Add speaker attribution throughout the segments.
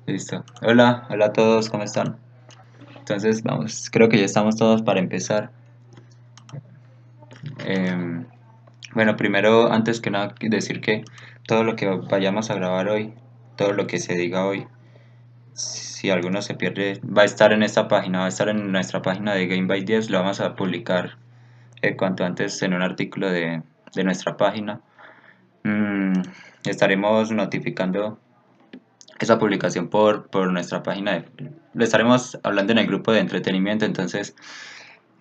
Speaker 1: Listo. Hola, hola a todos, ¿cómo están? Entonces, vamos, creo que ya estamos todos para empezar. Em, bueno, primero, antes que nada, decir que todo lo que vayamos a grabar hoy, todo lo que se diga hoy, si alguno se pierde, va a estar en esta página, va a estar en nuestra página de Game by 10, lo vamos a publicar cuanto antes en un artículo de nuestra página. Mm, Estaremos notificando esa publicación por nuestra página lo estaremos hablando en el grupo de entretenimiento, entonces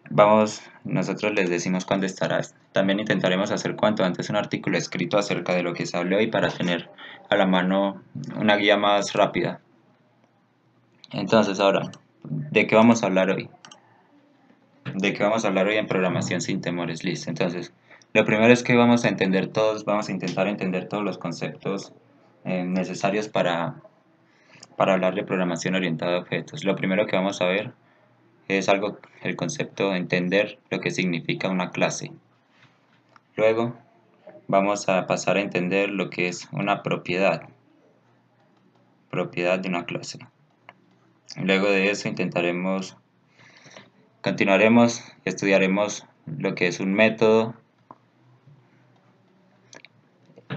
Speaker 1: vamos, nosotros les decimos cuándo estará. También intentaremos hacer cuanto antes un artículo escrito acerca de lo que se habló hoy para tener a la mano una guía más rápida. Entonces ahora, ¿de qué vamos a hablar hoy? ¿De qué vamos a hablar hoy en programación sin temores? Listo. Entonces, lo primero es que vamos a intentar entender todos los conceptos necesarios para hablar de programación orientada a objetos. Lo primero que vamos a ver es el concepto de entender lo que significa una clase. Luego vamos a pasar a entender lo que es una propiedad de una clase. Luego de eso continuaremos y estudiaremos lo que es un método.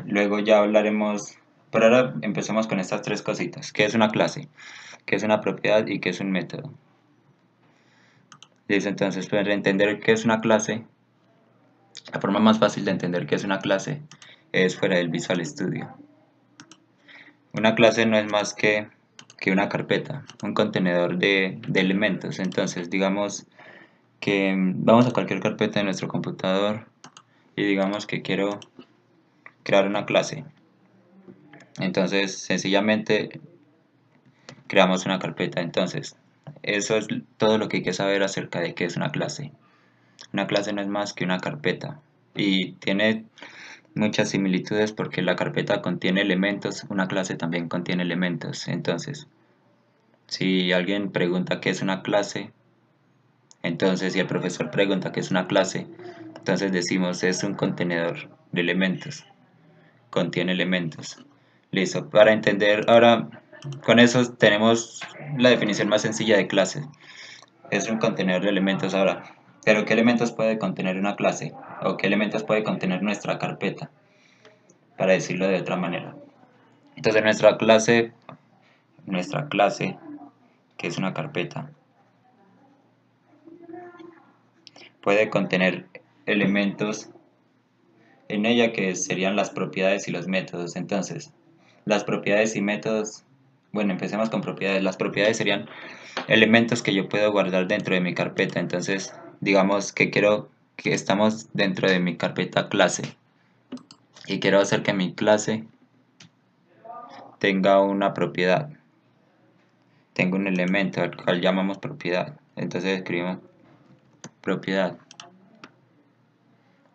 Speaker 1: Luego ya hablaremos, pero ahora empecemos con estas tres cositas. ¿Qué es una clase? ¿Qué es una propiedad? ¿Y qué es un método? Listo, entonces para entender qué es una clase, la forma más fácil de entender qué es una clase es fuera del Visual Studio. Una clase no es más que una carpeta, un contenedor de elementos. Entonces, digamos que vamos a cualquier carpeta de nuestro computador y digamos que quiero crear una clase. Entonces, sencillamente creamos una carpeta. Entonces, eso es todo lo que hay que saber acerca de qué es una clase. Una clase no es más que una carpeta y tiene muchas similitudes porque la carpeta contiene elementos, una clase también contiene elementos. Entonces, si alguien pregunta qué es una clase, entonces si el profesor pregunta qué es una clase, entonces decimos es un contenedor de elementos, contiene elementos. Listo, para entender, ahora con eso tenemos la definición más sencilla de clase. Es un contenedor de elementos ahora. Pero ¿qué elementos puede contener una clase? ¿O qué elementos puede contener nuestra carpeta? Para decirlo de otra manera. Entonces nuestra clase, que es una carpeta, puede contener elementos en ella que serían las propiedades y los métodos. Entonces, las propiedades y métodos, bueno, empecemos con propiedades. Las propiedades serían elementos que yo puedo guardar dentro de mi carpeta. Entonces, digamos que quiero que estamos dentro de mi carpeta clase y quiero hacer que mi clase tenga una propiedad, tenga un elemento al cual llamamos propiedad. Entonces escribimos propiedad.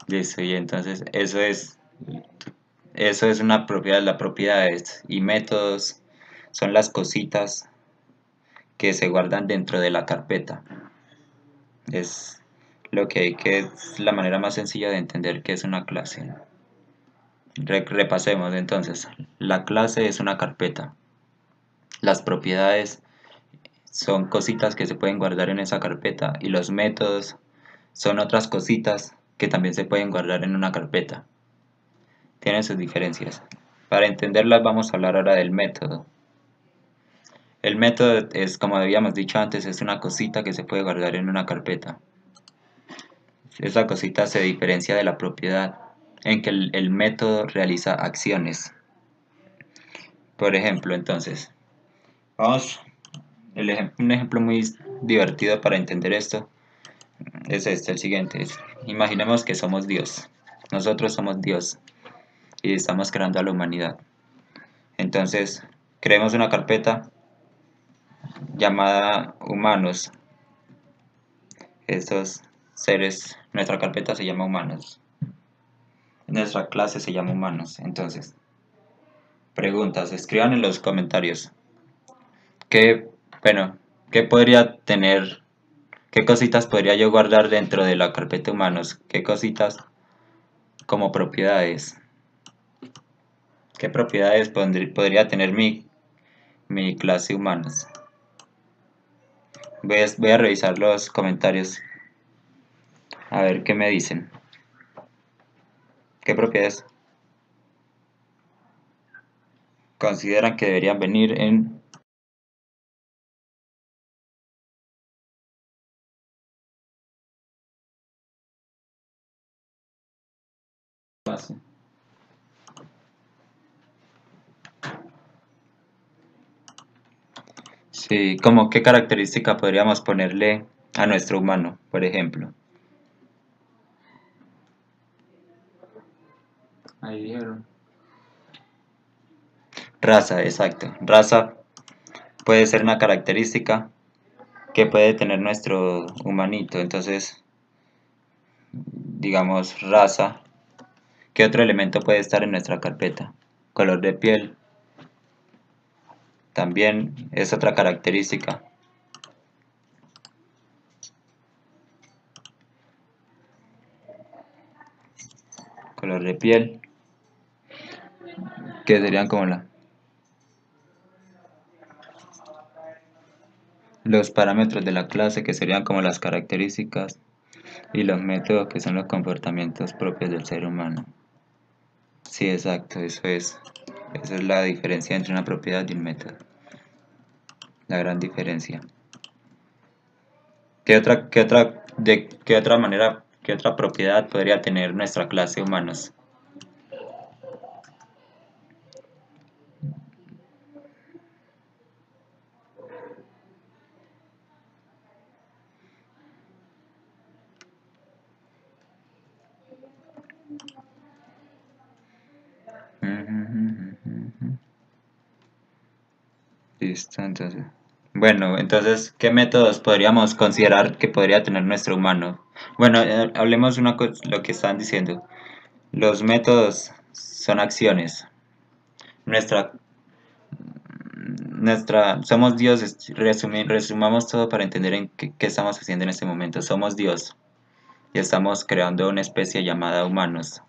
Speaker 1: Listo, y entonces eso es una propiedad. Las propiedades y métodos son las cositas que se guardan dentro de la carpeta. Es es la manera más sencilla de entender qué es una clase. Repasemos entonces. La clase es una carpeta. Las propiedades son cositas que se pueden guardar en esa carpeta y los métodos son otras cositas que también se pueden guardar en una carpeta. Tienen sus diferencias. Para entenderlas vamos a hablar ahora del método. El método es, como habíamos dicho antes, es una cosita que se puede guardar en una carpeta. Esa cosita se diferencia de la propiedad en que el método realiza acciones. Por ejemplo, entonces, vamos, un ejemplo muy divertido para entender esto es el siguiente. Imaginemos que somos Dios. Nosotros somos Dios y estamos creando a la humanidad. Entonces, creemos una carpeta llamada humanos. Estos seres, nuestra carpeta se llama humanos. Nuestra clase se llama humanos. Entonces, preguntas, escriban en los comentarios. ¿Qué, bueno, qué podría tener, qué cositas podría yo guardar dentro de la carpeta humanos? ¿Qué cositas como propiedades? ¿Qué propiedades podría tener mi clase humanos. Voy a revisar los comentarios a ver qué me dicen. ¿Qué propiedades consideran que deberían venir en base? Sí, como qué característica podríamos ponerle a nuestro humano, por ejemplo. Ahí dijeron. Raza, exacto. Raza puede ser una característica que puede tener nuestro humanito. Entonces, digamos, raza. ¿Qué otro elemento puede estar en nuestra carpeta? Color de piel. También es otra característica. Color de piel. Que serían como los parámetros de la clase, que serían como las características, y los métodos, que son los comportamientos propios del ser humano. Sí, exacto, eso es. Esa es la diferencia entre una propiedad y un método. La gran diferencia. ¿Qué otra manera, qué otra propiedad podría tener nuestra clase humanos? Listo, entonces. Bueno, entonces, ¿qué métodos podríamos considerar que podría tener nuestro humano? Bueno, hablemos una cosa, lo que están diciendo. Los métodos son acciones. Nuestra, somos dioses. Resumamos todo para entender en qué estamos haciendo en este momento. Somos Dios y estamos creando una especie llamada humanos.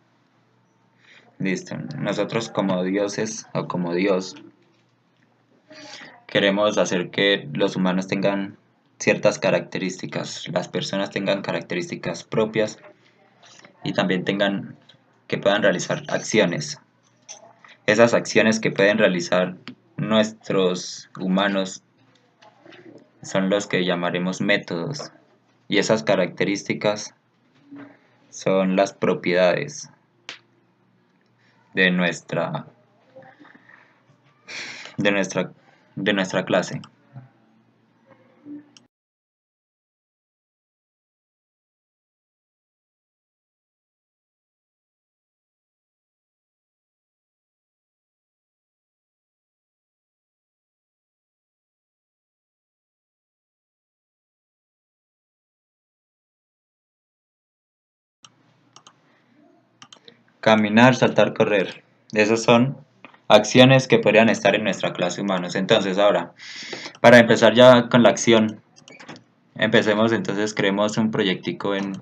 Speaker 1: Listo. Nosotros como dioses o como Dios queremos hacer que los humanos tengan ciertas características, las personas tengan características propias y también que puedan realizar acciones. Esas acciones que pueden realizar nuestros humanos son los que llamaremos métodos, y esas características son las propiedades de de nuestra, de nuestra clase. Caminar, saltar, correr. Esas son acciones que podrían estar en nuestra clase humanos. Entonces, ahora, para empezar ya con la acción, empecemos entonces, creemos nuestro proyectico en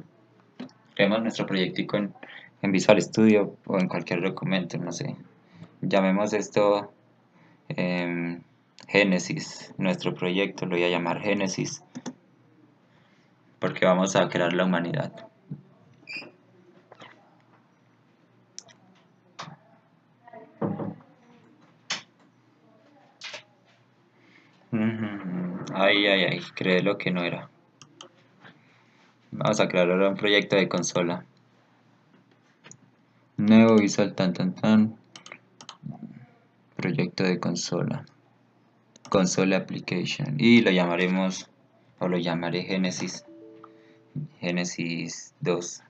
Speaker 1: Visual Studio o en cualquier documento, no sé. Llamemos esto Génesis. Nuestro proyecto lo voy a llamar Génesis porque vamos a crear la humanidad. Ay, ay, ay, creé lo que no era. Vamos a crear ahora un proyecto de consola. Nuevo Visual tan. Proyecto de consola. Console Application. Y lo llamaremos, o lo llamaré Genesis. Genesis 2.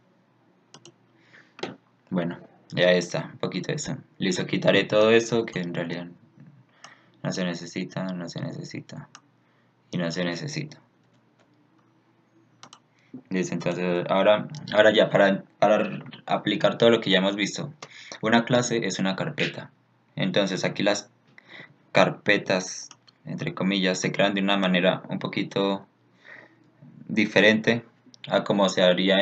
Speaker 1: Bueno, ya está, un poquito de eso. Listo, quitaré todo eso que en realidad no se necesita, no se necesita y no se necesita. Listo, entonces ahora ya para aplicar todo lo que ya hemos visto. Una clase es una carpeta. Entonces aquí las carpetas, entre comillas, se crean de una manera un poquito diferente a como se haría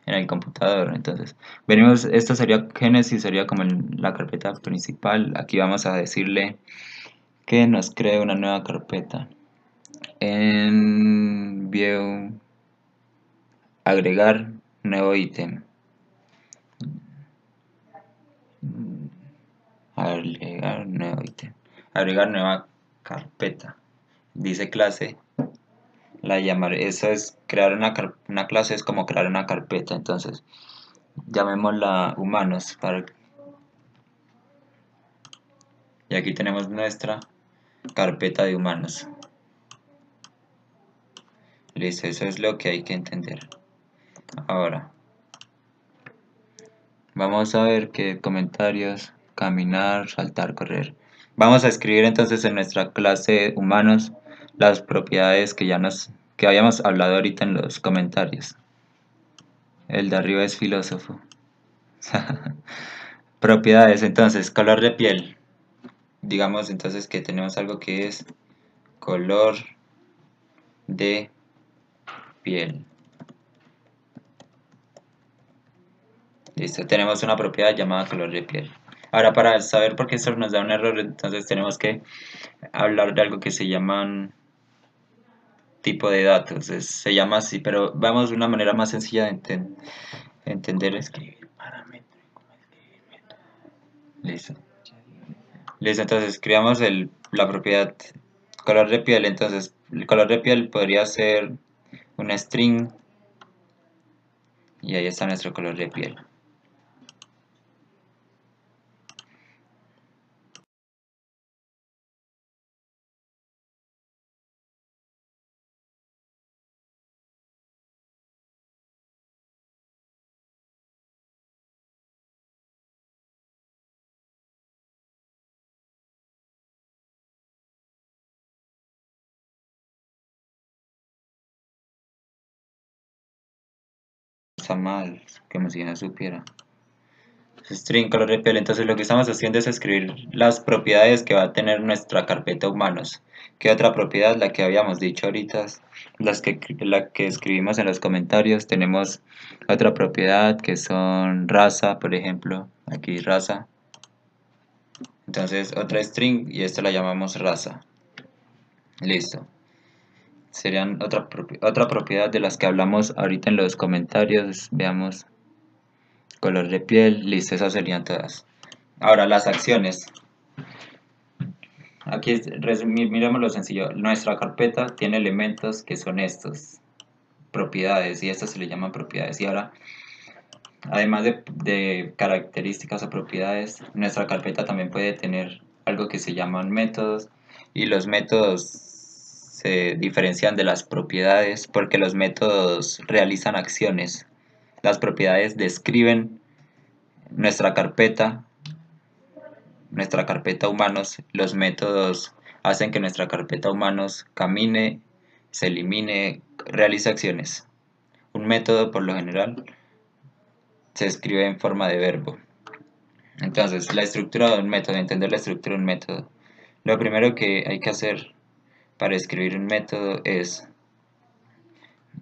Speaker 1: en el computador. Entonces, venimos, esto sería Genesis, sería como la carpeta principal. Aquí vamos a decirle que nos cree una nueva carpeta. En View, agregar nuevo ítem. Agregar nuevo ítem. Agregar nueva carpeta. Dice clase. La llamaré. Eso es crear una clase, es como crear una carpeta. Entonces, llamémosla humanos. Y aquí tenemos nuestra carpeta de humanos. Listo, eso es lo que hay que entender. Ahora, vamos a ver qué comentarios, caminar, saltar, correr. Vamos a escribir entonces en nuestra clase humanos las propiedades que habíamos hablado ahorita en los comentarios. El de arriba es filósofo. Propiedades, entonces, color de piel. Digamos entonces que tenemos algo que es color de piel. Listo, tenemos una propiedad llamada color de piel. Ahora, para saber por qué esto nos da un error, entonces tenemos que hablar de algo que se llaman tipo de datos. Se llama así, pero vamos de una manera más sencilla de entender. Escribir parámetro. Listo. Listo, entonces creamos la propiedad color de piel. Entonces, el color de piel podría ser un string y ahí está nuestro color de piel. Está mal, como si no supiera. String color de piel, entonces lo que estamos haciendo es escribir las propiedades que va a tener nuestra carpeta humanos. ¿Qué otra propiedad? La que habíamos dicho ahorita, la que escribimos en los comentarios. Tenemos otra propiedad que son raza, por ejemplo, aquí raza. Entonces otra string y esta la llamamos raza. Listo. Serían otra propiedad de las que hablamos ahorita en los comentarios. Veamos color de piel, listo, esas serían todas. Ahora las acciones. Aquí miremos lo sencillo. Nuestra carpeta tiene elementos que son estos, propiedades, y estas se le llaman propiedades. Y ahora, además de características o propiedades, nuestra carpeta también puede tener algo que se llaman métodos, y los métodos se diferencian de las propiedades porque los métodos realizan acciones. Las propiedades describen nuestra carpeta humanos. Los métodos hacen que nuestra carpeta humanos camine, se elimine, realice acciones. Un método, por lo general, se escribe en forma de verbo. Entonces, la estructura de un método, entender la estructura de un método. Lo primero que hay que hacer para escribir un método es,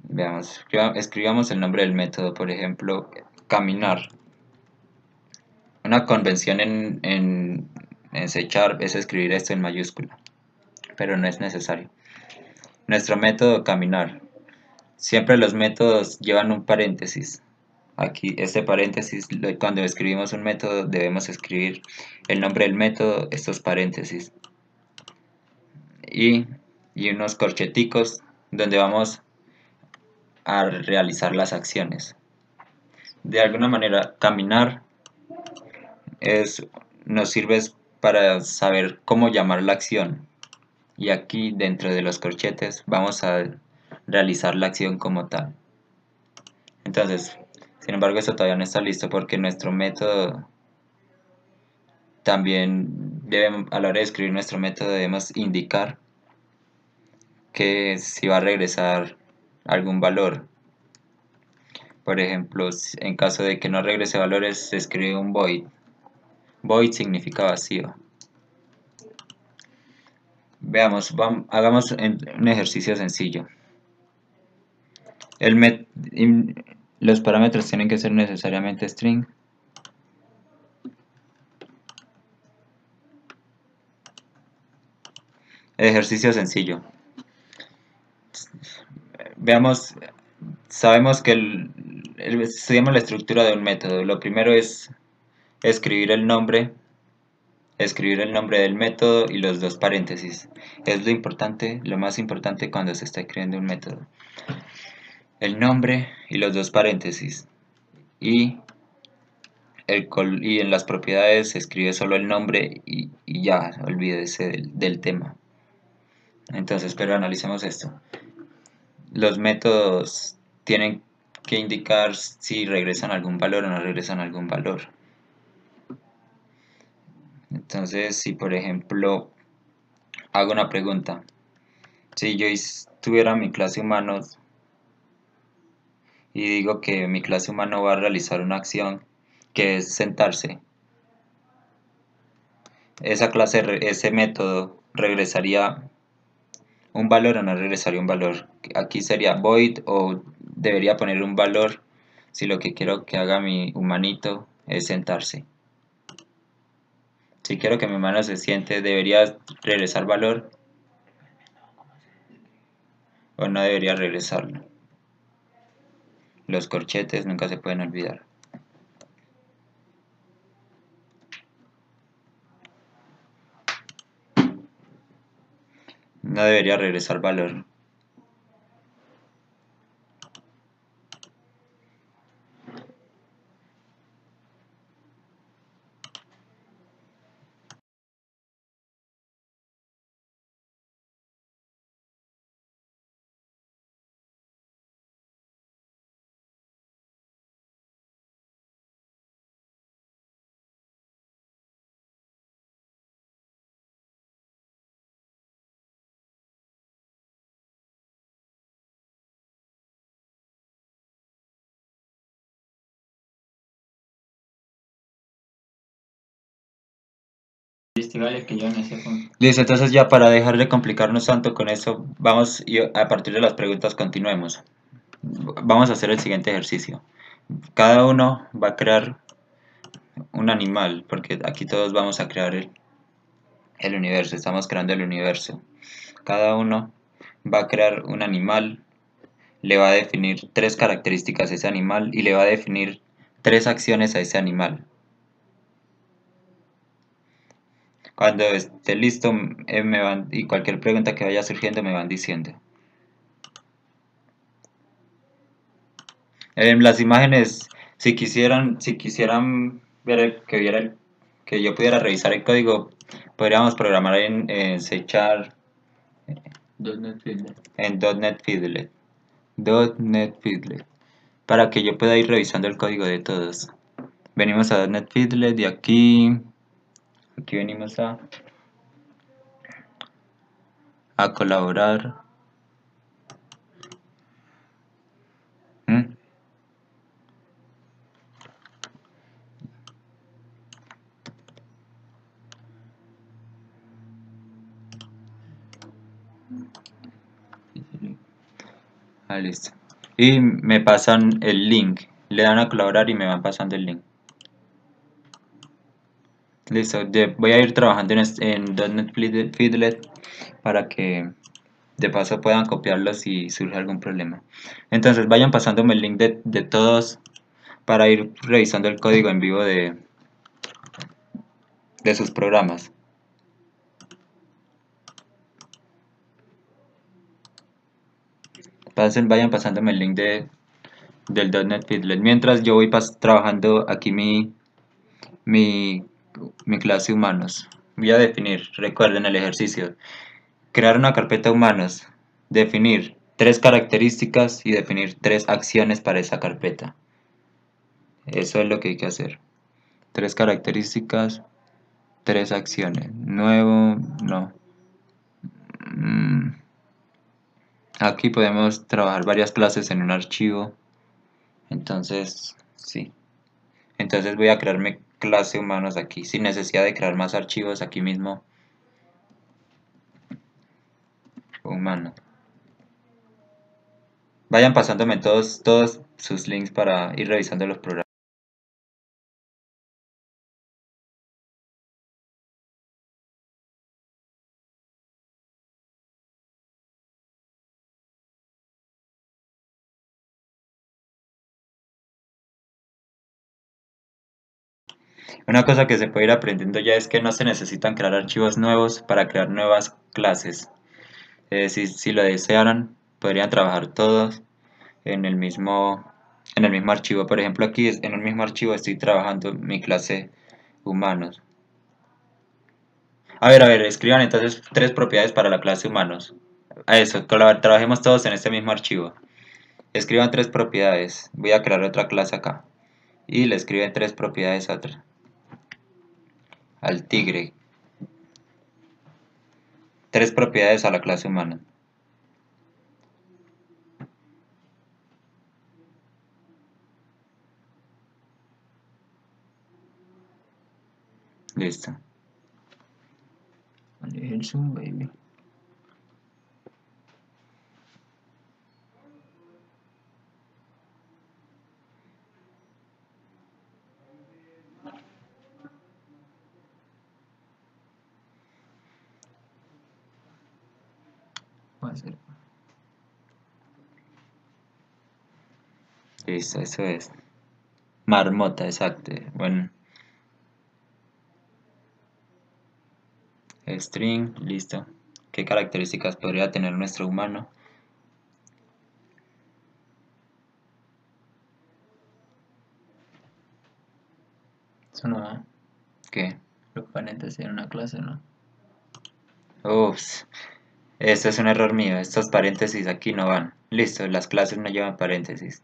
Speaker 1: veamos, escribamos el nombre del método, por ejemplo, caminar. Una convención en C# es escribir esto en mayúscula, pero no es necesario. Nuestro método caminar. Siempre los métodos llevan un paréntesis. Aquí este paréntesis, cuando escribimos un método debemos escribir el nombre del método, estos paréntesis y, unos corcheticos donde vamos a realizar las acciones. De alguna manera, caminar nos sirve para saber cómo llamar la acción, y aquí dentro de los corchetes vamos a realizar la acción como tal. Entonces, sin embargo, esto todavía no está listo porque nuestro método también a la hora de escribir nuestro método debemos indicar que si va a regresar algún valor. Por ejemplo, en caso de que no regrese valores, se escribe un void. Void significa vacío. Veamos, hagamos un ejercicio sencillo. Los parámetros tienen que ser necesariamente string. Ejercicio sencillo. Veamos, sabemos que estudiamos la estructura de un método. Lo primero es escribir el nombre del método y los dos paréntesis. Es lo importante, lo más importante cuando se está escribiendo un método. El nombre y los dos paréntesis. Y, y en las propiedades se escribe solo el nombre y ya, olvídese del tema. Entonces, pero analicemos esto. Los métodos tienen que indicar si regresan algún valor o no regresan algún valor. Entonces, si por ejemplo hago una pregunta, si yo tuviera mi clase humanos y digo que mi clase humano va a realizar una acción que es sentarse, ese método regresaría un valor o no regresaría un valor. Aquí sería void o debería poner un valor si lo que quiero que haga mi humanito es sentarse. Si quiero que mi humano se siente, ¿debería regresar valor o no debería regresarlo? Los corchetes nunca se pueden olvidar. No debería regresar valor. Listo, vale, que yo en ese punto. Listo, entonces ya para dejar de complicarnos tanto con eso, vamos y a partir de las preguntas continuemos. Vamos a hacer el siguiente ejercicio. Cada uno va a crear un animal, porque aquí todos vamos a crear el universo, estamos creando el universo. Cada uno va a crear un animal, le va a definir tres características a ese animal y le va a definir tres acciones a ese animal. Cuando esté listo, y cualquier pregunta que vaya surgiendo me van diciendo. Las imágenes, si quisieran ver que yo pudiera revisar el código, podríamos programar en C Sharp, en .NET Fiddler, para que yo pueda ir revisando el código de todos. Venimos a .NET Fiddler y aquí venimos a colaborar. ¿Mm? Ah, listo. Y me pasan el link. Le dan a colaborar y me van pasando el link. Listo. Voy a ir trabajando en .NET Fiddler para que de paso puedan copiarlo si surge algún problema. Entonces vayan pasándome el link de todos para ir revisando el código en vivo de sus programas. Vayan pasándome el link del .NET Fiddler. Mientras yo voy trabajando aquí mi, mi clase humanos. Voy a definir, recuerden el ejercicio, crear una carpeta humanos, definir tres características y definir tres acciones para esa carpeta. Eso es lo que hay que hacer. Tres características, tres acciones. Nuevo, no. Aquí podemos trabajar varias clases en un archivo. Entonces, sí. Entonces voy a crear mi clase humanos aquí, sin necesidad de crear más archivos aquí mismo. Humano. Vayan pasándome todos sus links para ir revisando los programas. Una cosa que se puede ir aprendiendo ya es que no se necesitan crear archivos nuevos para crear nuevas clases. Si lo desearan, podrían trabajar todos en en el mismo archivo. Por ejemplo, aquí en el mismo archivo estoy trabajando mi clase humanos. A ver, escriban entonces tres propiedades para la clase humanos. A eso, trabajemos todos en este mismo archivo. Escriban tres propiedades. Voy a crear otra clase acá. Y le escriben tres propiedades al tigre. Tres propiedades a la clase humana. Listo. El zoom, baby. Va a ser. Listo, eso es. Marmota, exacto. Bueno, string, listo. ¿Qué características podría tener nuestro humano? Eso no va. ¿Qué? Los paréntesis en una clase, ¿no? Ups, esto es un error mío. Estos paréntesis aquí no van. Listo, las clases no llevan paréntesis.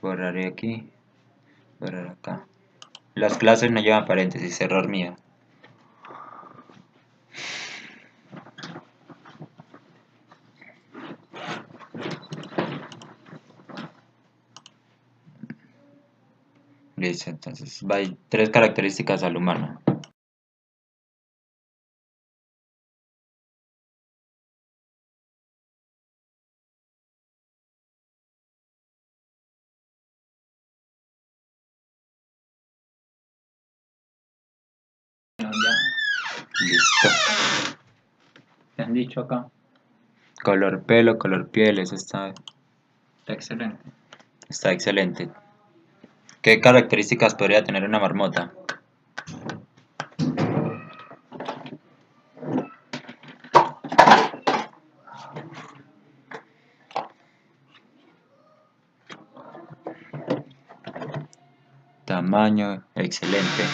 Speaker 1: Borraré aquí, borrar acá. Las clases no llevan paréntesis, error mío. Listo, entonces hay tres características al humano. No, ya. Listo. ¿Te han dicho acá? Color pelo, color piel, eso está excelente. Está excelente. ¿Qué características podría tener una marmota? Tamaño, excelente.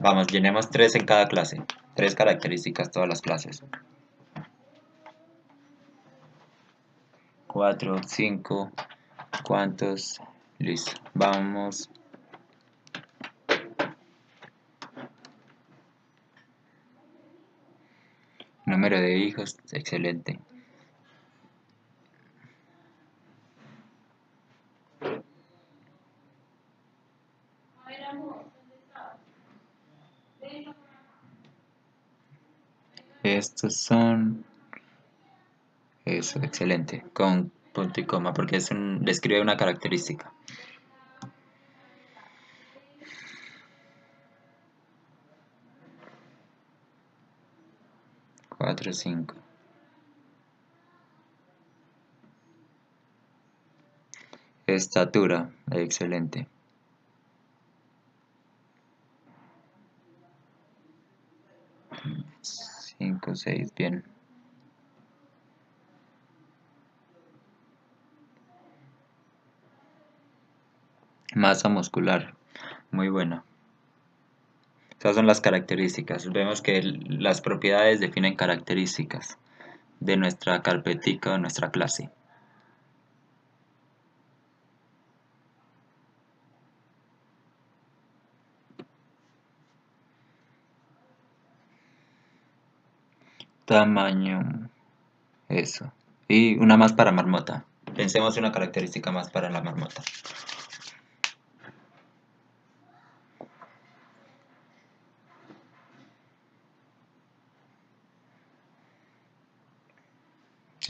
Speaker 1: Vamos, llenemos tres en cada clase. Tres características todas las clases. 4, 5, ¿cuántos? Listo. Vamos. Número de hijos, excelente. Estos son... Eso, excelente. Con punto y coma, porque describe una característica. 4, 5. Estatura, excelente. 5, 6, bien. Masa muscular, muy buena. Esas son las características. Vemos que las propiedades definen características de nuestra carpetica o nuestra clase. Tamaño, eso. Y una más para marmota. Pensemos una característica más para la marmota.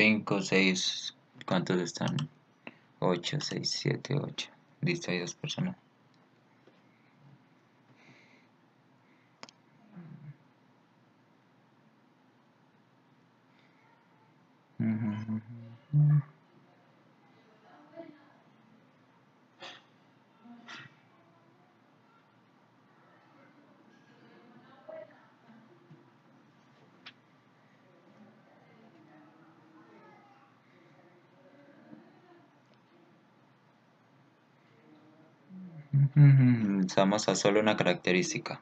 Speaker 1: 5, 6, ¿cuántos están? 8, 6, 7, 8. Listo, hay 2 personas. Usamos a solo una característica.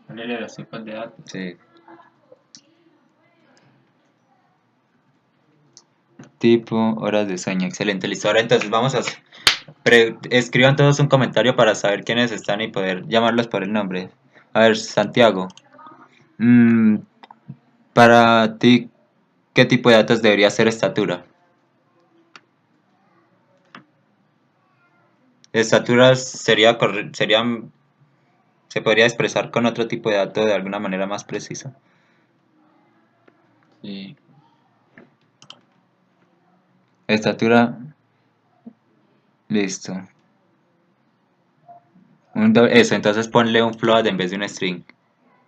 Speaker 2: Ponerle los tipos de datos.
Speaker 1: Sí. Tipo, horas de sueño. Excelente, listo. Ahora entonces vamos a... escriban todos un comentario para saber quiénes están y poder llamarlos por el nombre. A ver, Santiago. mm, para ti, ¿qué tipo de datos debería ser estatura? Estatura se podría expresar con otro tipo de dato de alguna manera más precisa.
Speaker 2: Sí.
Speaker 1: Estatura, listo. Eso, entonces ponle un float en vez de un string.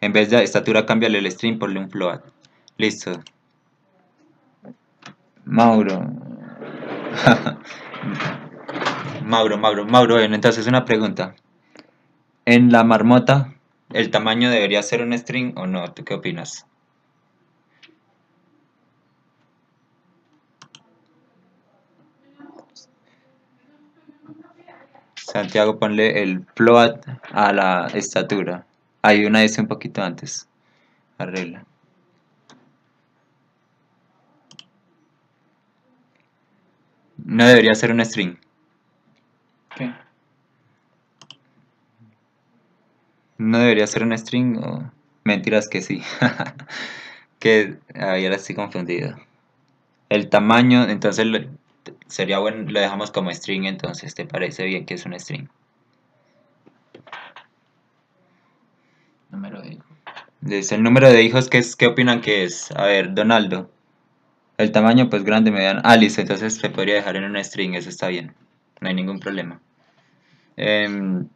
Speaker 1: En vez de estatura, cámbiale el string, ponle un float. Listo. Mauro. Mauro, bueno, entonces una pregunta. En la marmota, ¿el tamaño debería ser un string o no? ¿Tú qué opinas? Santiago, ponle el float a la estatura. Hay una S un poquito antes. Arregla. No debería ser un string.
Speaker 2: ¿Qué?
Speaker 1: No debería ser un string o... Mentiras que sí. Que ahí ahora estoy confundido. El tamaño, entonces sería bueno, lo dejamos como string entonces. ¿Te parece bien que es un string?
Speaker 2: Número de hijos.
Speaker 1: Dice el número de hijos, ¿qué opinan que es? A ver, Donaldo. El tamaño, pues grande, mediano. Ah, listo, entonces se podría dejar en un string, eso está bien. No hay ningún problema. Em,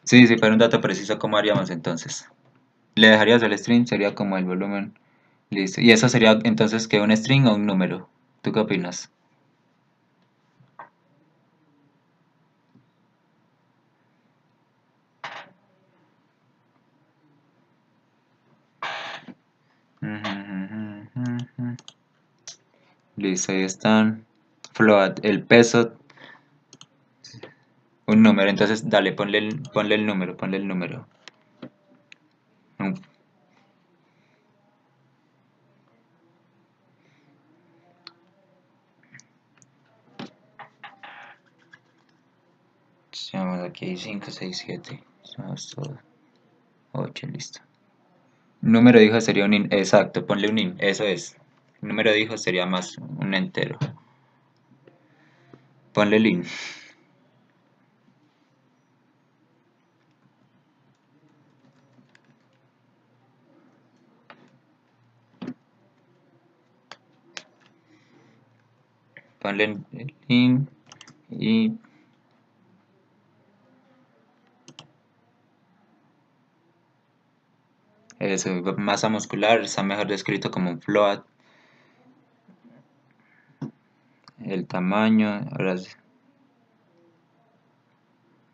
Speaker 1: sí, si fuera un dato preciso, ¿cómo haríamos entonces? ¿Le dejarías el string? Sería como el volumen. Listo. ¿Y eso sería entonces que un string o un número? ¿Tú qué opinas? Listo, ahí están. Float, el peso, un número. Entonces, dale, ponle el número, ponle el número. Un- Vamos aquí, 5 6 7. Somos todo. 8, listo. Número de hijos sería un int. Exacto, ponle un int. Eso es. Número de hijos sería más un entero. Ponle el int. Ponle el int y eso, masa muscular está mejor descrito como un float. El tamaño, horas,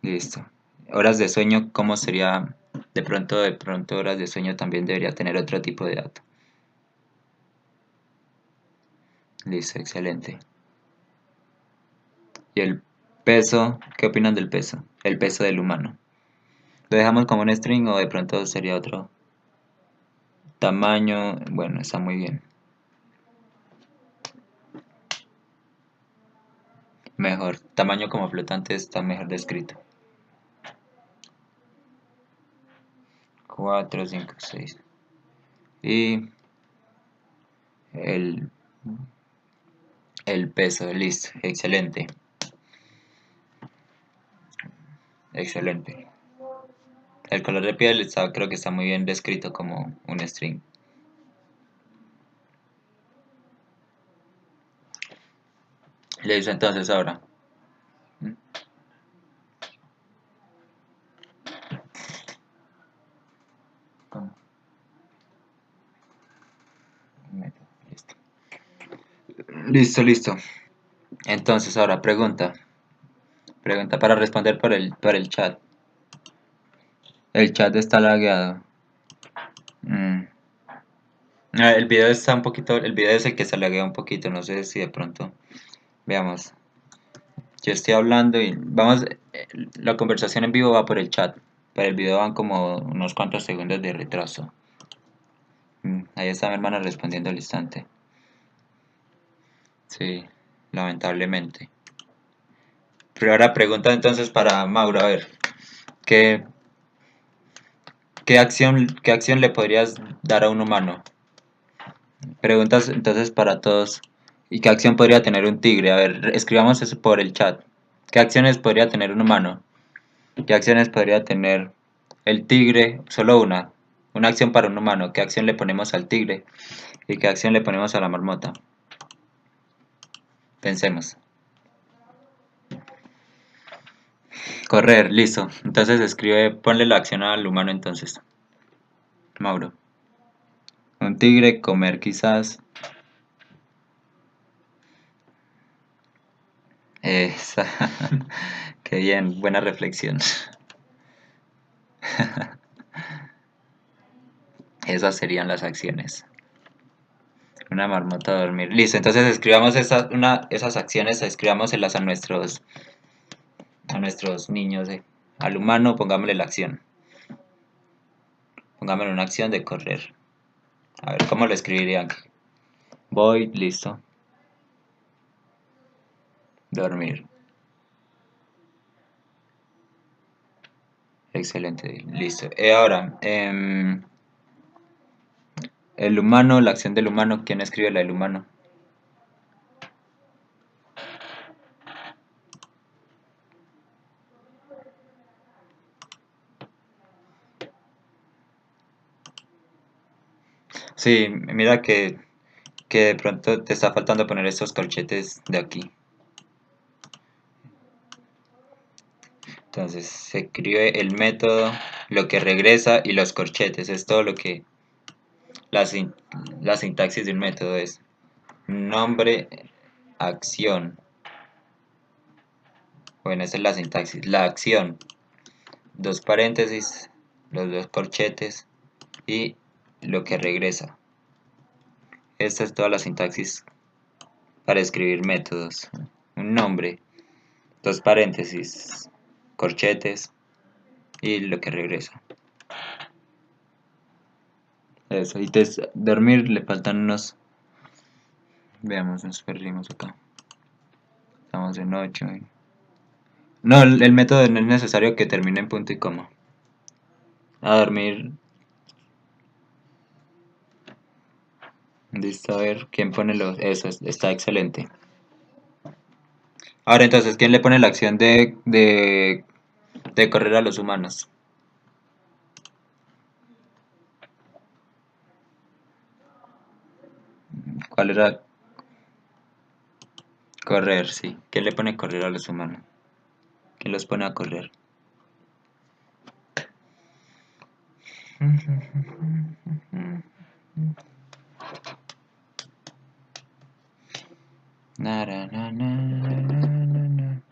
Speaker 1: listo. Horas de sueño, ¿cómo sería? De pronto horas de sueño también debería tener otro tipo de dato. Listo, excelente. ¿Y el peso? ¿Qué opinan del peso? El peso del humano. ¿Lo dejamos como un string o de pronto sería otro tamaño? Bueno, está muy bien. Mejor. Tamaño como flotante está mejor descrito. 4 5 6. y el, el peso. Listo, excelente, excelente. El color de piel creo que está muy bien descrito como un string. Listo, entonces ahora. ¿Cómo? Listo. Listo. Entonces ahora pregunta. Pregunta para responder por el chat. El chat está lagueado. Mm. El video está un poquito, el video es el que se laguea un poquito, no sé si de pronto. Veamos. Yo estoy hablando y vamos, la conversación en vivo va por el chat. Para el video van como unos cuantos segundos de retraso. Ahí está mi hermana respondiendo al instante. Sí, lamentablemente. Pero ahora pregunta entonces para Mauro, a ver, ¿qué, qué acción le podrías dar a un humano? Preguntas entonces para todos. ¿Y qué acción podría tener un tigre? A ver, escribamos eso por el chat. ¿Qué acciones podría tener un humano? ¿Qué acciones podría tener el tigre? Solo una. Una acción para un humano. ¿Qué acción le ponemos al tigre? ¿Y qué acción le ponemos a la marmota? Pensemos. Correr, listo. Entonces escribe, ponle la acción al humano entonces. Mauro. Un tigre, comer quizás. Esa. Qué bien, buena reflexión. Esas serían las acciones. Una marmota a dormir. Listo, entonces escribamos esas acciones, escribámoselas a nuestros niños. Al humano pongámosle la acción. Pongámosle una acción de correr. A ver, ¿cómo lo escribirían? Voy, listo. Dormir. Excelente, listo. Ahora, el humano, la acción del humano. ¿Quién escribe la del humano? Sí, mira que de pronto te está faltando poner estos corchetes de aquí. Entonces se escribe el método, lo que regresa y los corchetes. Es todo lo que la sintaxis de un método es nombre, acción. Bueno, esa es la sintaxis. La acción, dos paréntesis, los dos corchetes y lo que regresa. Esta es toda la sintaxis para escribir métodos. Un nombre, dos paréntesis, corchetes y lo que regresa. Eso, y dormir le faltan unos. Veamos, nos perdimos acá. Estamos en 8. No, el método no es necesario que termine en punto y coma. A dormir. Listo, a ver, ¿quién pone los? Eso, está excelente. Ahora entonces, ¿quién le pone la acción de correr a los humanos? ¿Cuál era? Correr, sí. ¿Quién le pone correr a los humanos? ¿Quién los pone a correr? Na, na, na, na, na, na.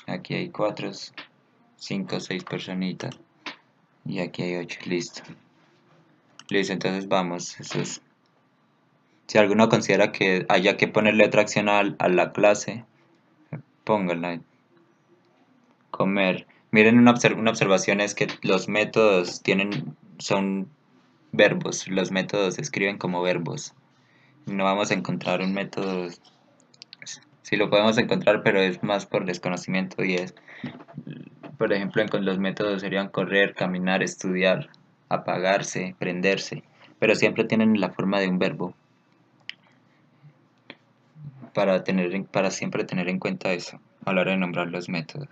Speaker 1: Aquí hay 4, 5, 6 personitas. Y aquí hay 8. Listo. Listo, entonces vamos. Eso es. Si alguno considera que haya que ponerle otra acción a la clase, póngala. Comer. Miren, una observación es que los métodos son verbos. Los métodos se escriben como verbos. No vamos a encontrar un método. Sí lo podemos encontrar, pero es más por desconocimiento y es, por ejemplo, con los métodos serían correr, caminar, estudiar. apagarse, prenderse, pero siempre tienen la forma de un verbo para siempre tener en cuenta eso a la hora de nombrar los métodos,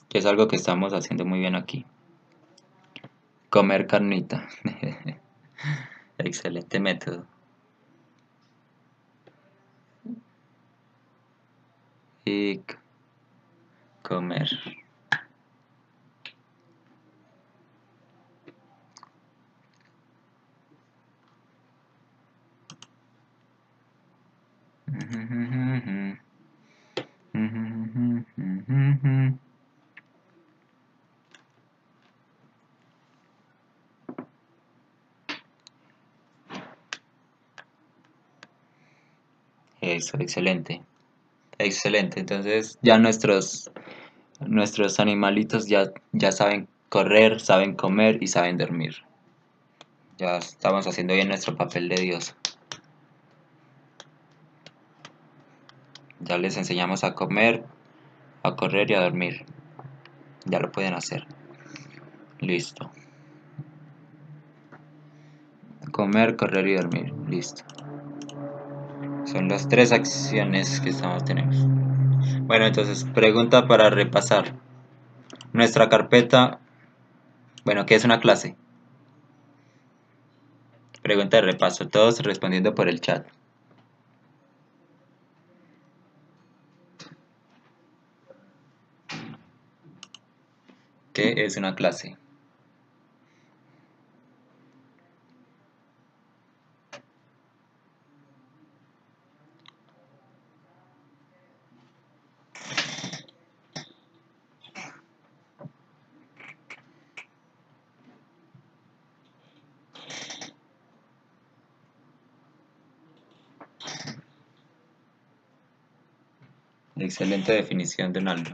Speaker 1: que es algo que estamos haciendo muy bien aquí. Comer carnita. Excelente método. Y comer. Eso, excelente. Excelente. Entonces ya nuestros animalitos ya saben correr, saben comer y saben dormir. Ya estamos haciendo bien nuestro papel de Dios. Ya les enseñamos a comer, a correr y a dormir. Ya lo pueden hacer. Listo. Comer, correr y dormir. Listo. Son las 3 acciones que tenemos. Bueno, entonces, pregunta para repasar. Nuestra carpeta, bueno, ¿qué es una clase? Pregunta de repaso, todos respondiendo por el chat. ¿Qué es una clase? Excelente definición, Donaldo.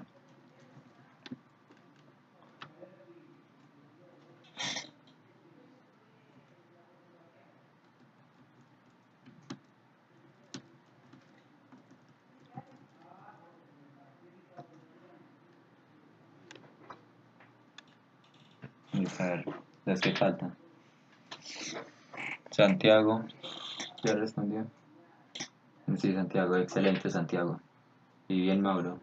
Speaker 1: Vamos a ver, las que faltan. Santiago, ¿ya respondió? Sí, Santiago, excelente Santiago. Y bien, Mauro.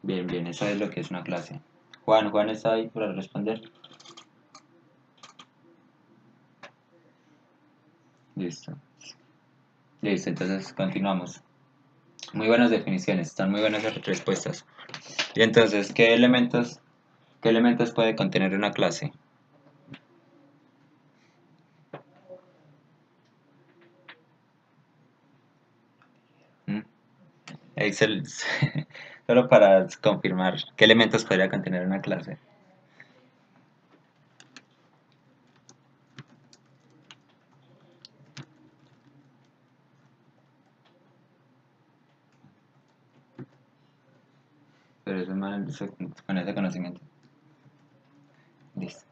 Speaker 1: Bien, bien, eso es lo que es una clase. Juan está ahí para responder. Listo. Listo, entonces continuamos. Muy buenas definiciones, están muy buenas las respuestas. Y entonces, qué elementos puede contener una clase? ¿Mm? Excel, solo para confirmar, ¿qué elementos podría contener una clase? Pero eso con ese conocimiento. Listo.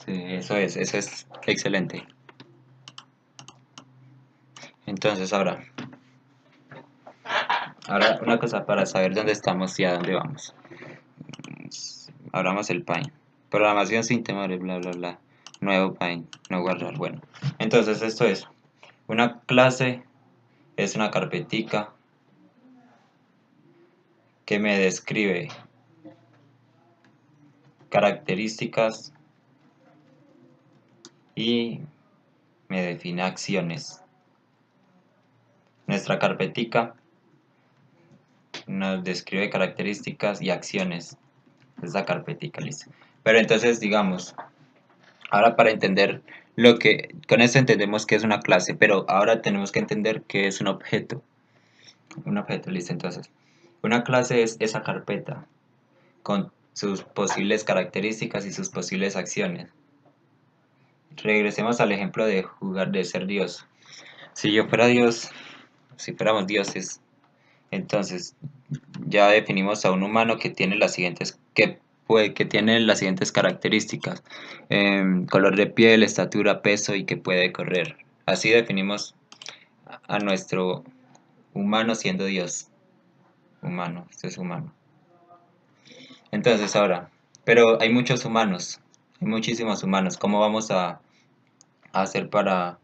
Speaker 1: Sí, eso es excelente. Entonces, ahora una cosa para saber dónde estamos y a dónde vamos. Abramos el Paint. Programación sin temores, bla, bla, bla. Nuevo Paint, no guardar. Bueno, entonces esto es. Una clase es una carpetica que me describe características y me define acciones. Nuestra carpetica nos describe características y acciones. Esa carpetica, listo. Pero entonces, digamos, ahora para entender con esto entendemos que es una clase, pero ahora tenemos que entender qué es un objeto. Un objeto, listo. Entonces, una clase es esa carpeta con sus posibles características y sus posibles acciones. regresemos al ejemplo de jugar de ser Dios. Si yo fuera Dios, si fuéramos dioses, entonces ya definimos a un humano que tiene las siguientes, que tiene las siguientes características: color de piel, estatura, peso y que puede correr. Así definimos a nuestro humano siendo Dios. Humano, esto es humano. Entonces ahora, pero hay muchos humanos, hay muchísimos humanos. ¿Cómo vamos a hacer para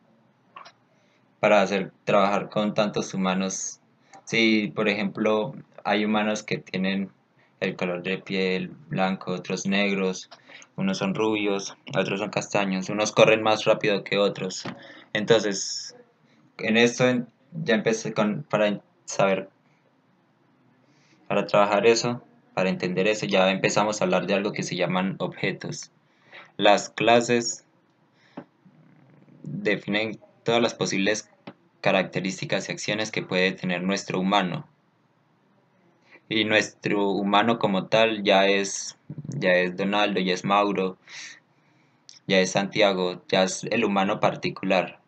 Speaker 1: hacer trabajar con tantos humanos? Si, por ejemplo, hay humanos que tienen el color de piel blanco, otros negros, unos son rubios, otros son castaños, unos corren más rápido que otros. Entonces, en esto ya empecé para saber, para trabajar eso, para entender eso, ya empezamos a hablar de algo que se llaman objetos. Las clases definen todas las posibles características y acciones que puede tener nuestro humano. Y nuestro humano como tal ya es Donaldo, ya es Mauro, ya es Santiago, ya es el humano particular.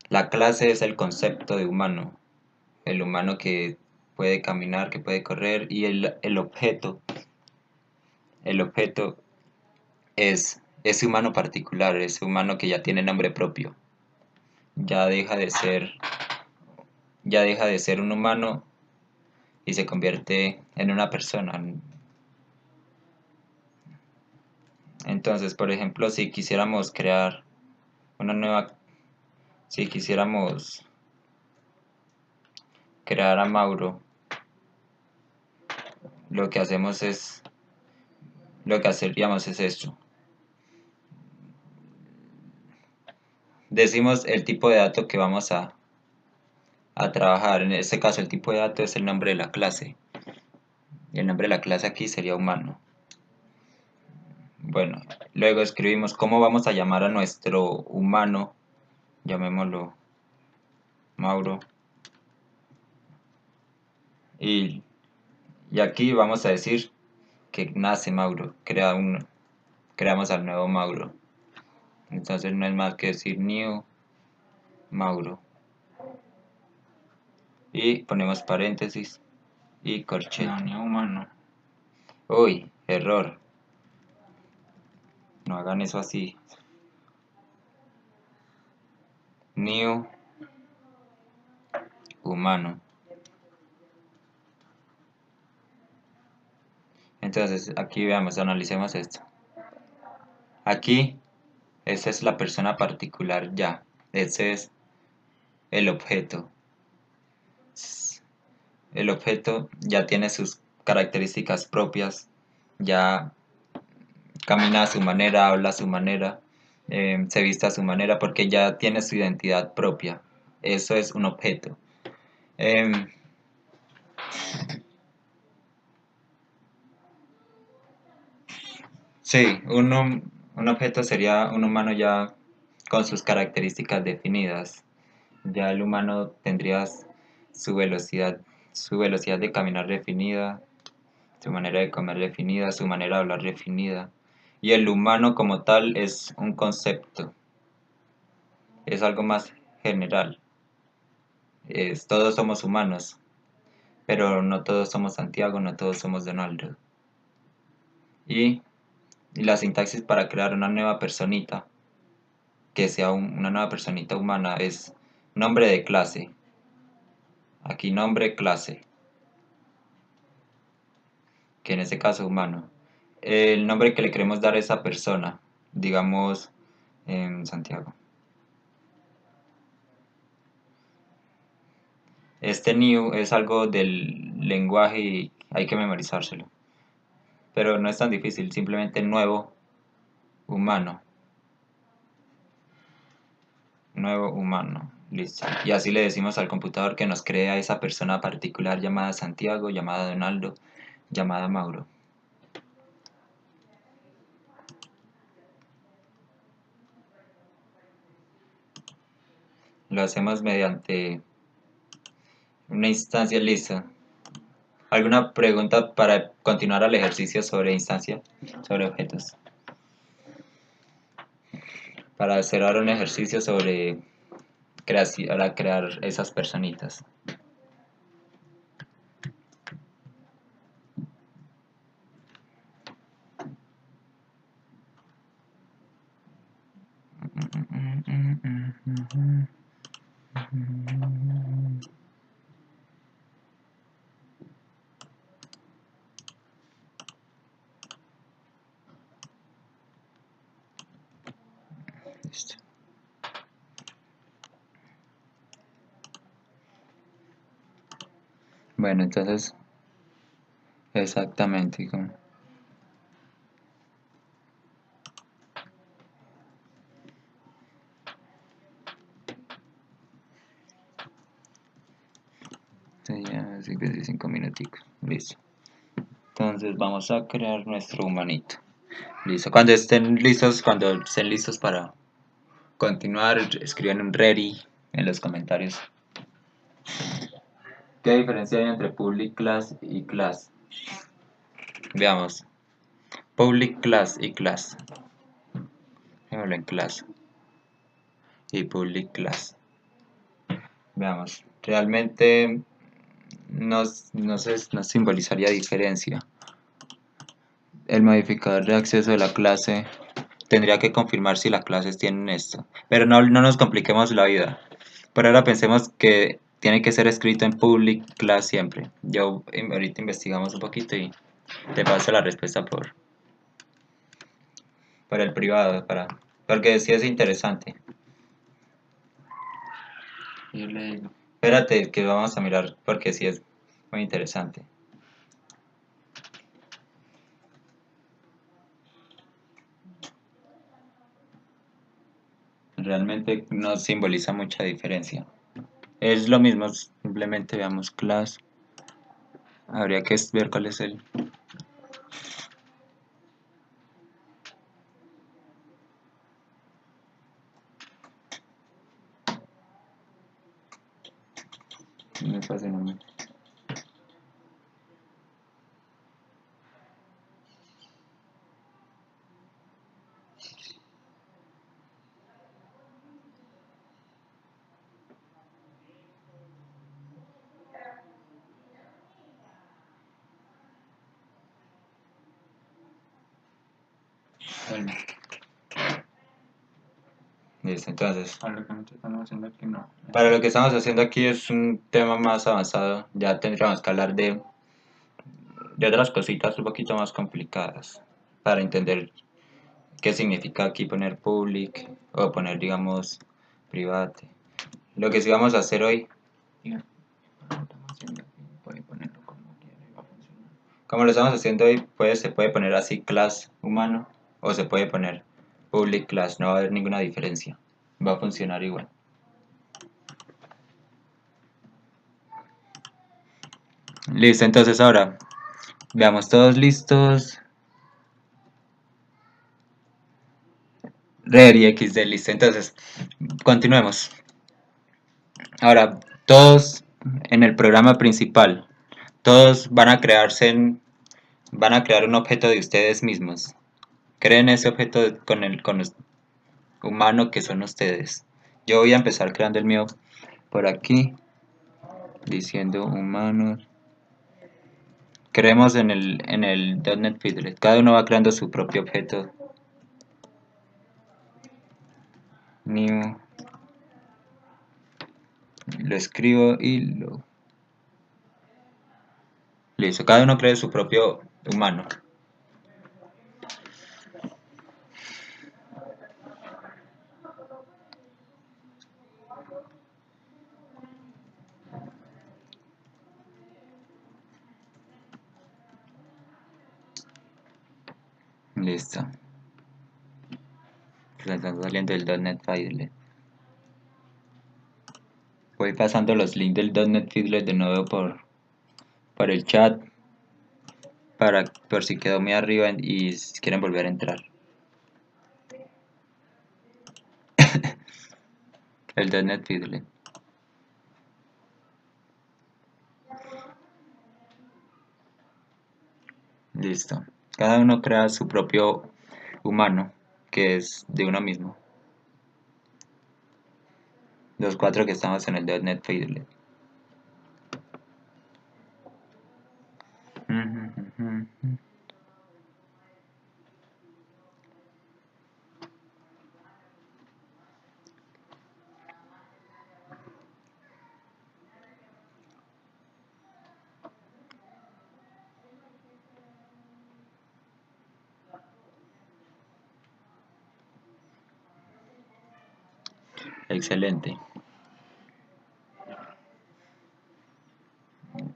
Speaker 1: La clase es el concepto de humano, el humano que puede caminar, que puede correr, y el objeto es ese humano particular, ese humano que ya tiene nombre propio. Ya deja de ser, ya deja de ser un humano y se convierte en una persona. Entonces, por ejemplo, una nueva, si quisiéramos crear a Mauro, lo que hacemos es, lo que haceríamos es esto. Decimos el tipo de dato que vamos a trabajar. En este caso, el tipo de dato es el nombre de la clase. Y el nombre de la clase aquí sería humano. Bueno, luego escribimos cómo vamos a llamar a nuestro humano. Llamémoslo Mauro. Y, y aquí vamos a decir que nace Mauro. Creamos al nuevo Mauro. Entonces no es más que decir new Mauro. Y ponemos paréntesis y corchete.
Speaker 2: No, ni humano.
Speaker 1: Uy, error. No hagan eso así. New humano. Entonces aquí veamos, analicemos esto. Aquí, esta es la persona particular ya. Ese es el objeto. El objeto ya tiene sus características propias. Ya camina a su manera, habla a su manera, se viste a su manera, porque ya tiene su identidad propia. Eso es un objeto. Em, sí, un objeto sería un humano ya con sus características definidas. Ya el humano tendría su velocidad de caminar definida, su manera de comer definida, su manera de hablar definida. Y el humano como tal es un concepto, es algo más general. Todos somos humanos, pero no todos somos Santiago, no todos somos Donaldo. Y, y la sintaxis para crear una nueva personita, que sea una nueva personita humana, es nombre de clase. Aquí nombre clase, que en este caso humano. El nombre que le queremos dar a esa persona, digamos Santiago. Este new es algo del lenguaje y hay que memorizárselo. Pero no es tan difícil, simplemente nuevo humano. Nuevo humano. Listo. Y así le decimos al computador que nos crea esa persona particular llamada Santiago, llamada Donaldo, llamada Mauro. Lo hacemos mediante una instancia lista. ¿Alguna pregunta para continuar al ejercicio sobre instancia, sobre objetos? para hacer ahora un ejercicio sobre para crear esas personitas. Listo. Bueno, entonces, exactamente. Ya 55 minuticos. Listo. Entonces vamos a crear nuestro humanito. Listo. Cuando estén listos para continuar, escriban un ready en los comentarios. ¿Qué diferencia hay entre public class y class? Veamos. Public class y class. Dejémoslo en class. Y public class. Veamos. Realmente no simbolizaría diferencia. El modificador de acceso de la clase tendría que confirmar si las clases tienen esto. Pero no nos compliquemos la vida. Por ahora pensemos que tiene que ser escrito en public class siempre. Ahorita investigamos un poquito y te paso la respuesta por el privado, porque sí es interesante.
Speaker 2: Yo le digo.
Speaker 1: Espérate que vamos a mirar porque sí es muy interesante. Realmente no simboliza mucha diferencia. Es lo mismo, simplemente veamos class. Habría que ver cuál es el... Me pasa el nombre.
Speaker 2: Bueno,
Speaker 1: Listo, entonces,
Speaker 2: a lo que nosotros estamos haciendo aquí no.
Speaker 1: para lo que estamos haciendo aquí es un tema más avanzado. Ya tendríamos que hablar de otras cositas un poquito más complicadas para entender qué significa aquí poner public o poner, digamos, private. Lo que sí vamos a hacer hoy,
Speaker 2: Diga, lo que estamos haciendo aquí, puede ponerlo como quiera y va a funcionar.
Speaker 1: como lo estamos haciendo hoy, pues se puede poner así class humano o se puede poner public class, no va a haber ninguna diferencia, va a funcionar igual. Listo, entonces ahora veamos todos listos. Ready XD, listo. Entonces, continuemos. Ahora, todos en el programa principal, todos van a crear un objeto de ustedes mismos. Creen ese objeto con el humano que son ustedes. Yo voy a empezar creando el mío por aquí, diciendo humanos. Creemos en el .NET Fiddler. Cada uno va creando su propio objeto. New. Lo escribo y lo... Listo, cada uno crea su propio humano. Listo. Se están saliendo del .NET Fiddler. Voy pasando los links del .NET Fiddler de nuevo por el chat por si quedó muy arriba y si quieren volver a entrar. El .NET Fiddler. Listo. Cada uno crea su propio humano, que es de uno mismo. Los 4 que estamos en el .NET Fiddler. Excelente.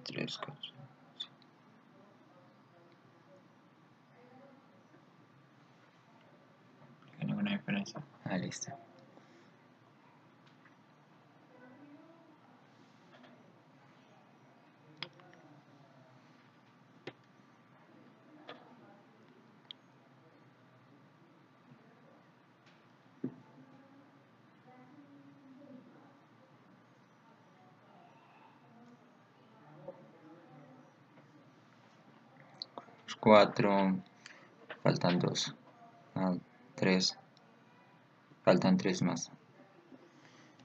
Speaker 1: 3, 4.
Speaker 2: Ninguna diferencia.
Speaker 1: Ah, listo. Cuatro, faltan 2, 3, faltan 3 más.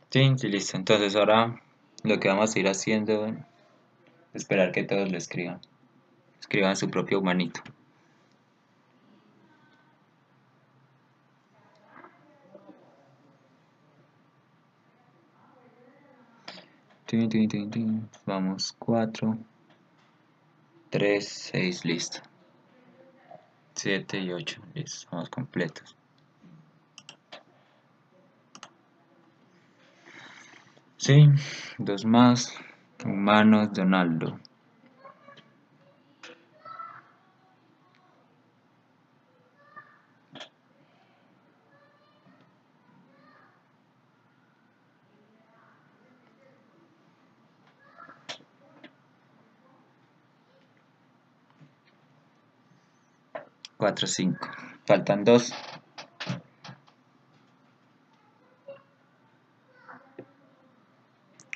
Speaker 1: Sí, sí, listo. Entonces ahora lo que vamos a ir haciendo es esperar que todos lo escriban. Escriban su propio humanito. Tin, tin, tin, tin. Vamos, 4, 3, 6, listo. 7 y 8, listo, vamos completos. Sí, 2 más. Humanos, Donaldo. Cuatro, 5. Faltan 2.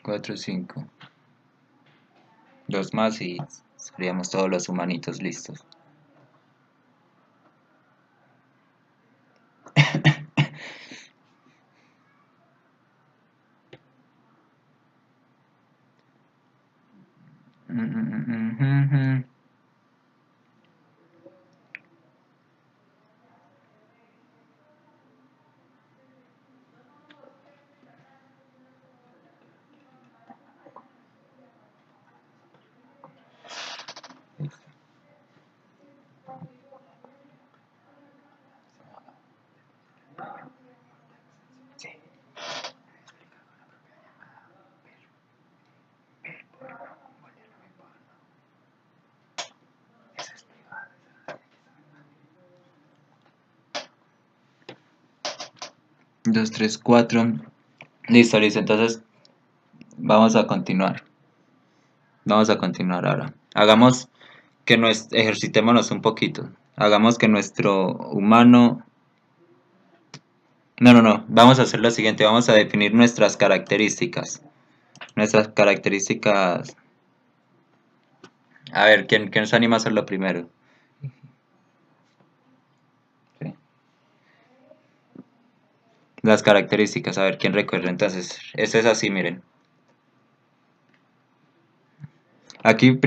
Speaker 1: 4, 5. 2 más y seríamos todos los humanitos listos. Dos, tres, 4. Listo, listo. Entonces vamos a continuar. Vamos a continuar ahora. Hagamos que ejercitémonos un poquito. Hagamos que nuestro humano... No. Vamos a hacer lo siguiente. Vamos a definir nuestras características. Nuestras características... A ver, ¿quién nos anima a hacerlo primero? Sí. Las características, a ver, ¿quién recuerda? Entonces, esto es así, miren. Aquí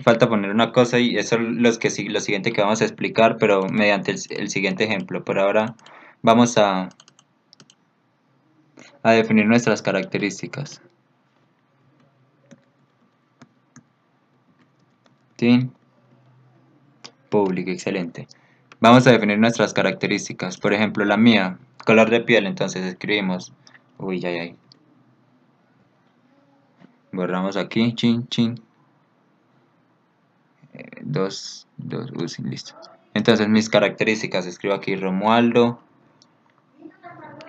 Speaker 1: falta poner una cosa y eso es lo siguiente que vamos a explicar, pero mediante el siguiente ejemplo. Por ahora vamos a definir nuestras características. Tin. Public, excelente. Vamos a definir nuestras características. Por ejemplo, la mía, color de piel, entonces escribimos. Uy, ay. Borramos aquí, chin, chin. 2, sí, listo. Entonces mis características, escribo aquí Romualdo,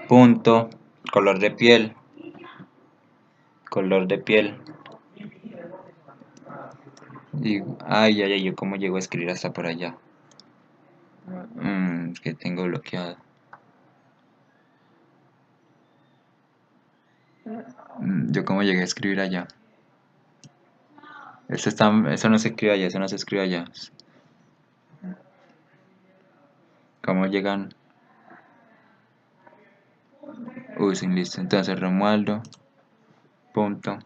Speaker 1: punto, color de piel, y, ay, yo cómo llego a escribir hasta por allá, que tengo bloqueado, yo cómo llegué a escribir allá, eso no se escribe allá, eso no se escribe allá, cómo llegan, sin listo, entonces Romualdo, punto,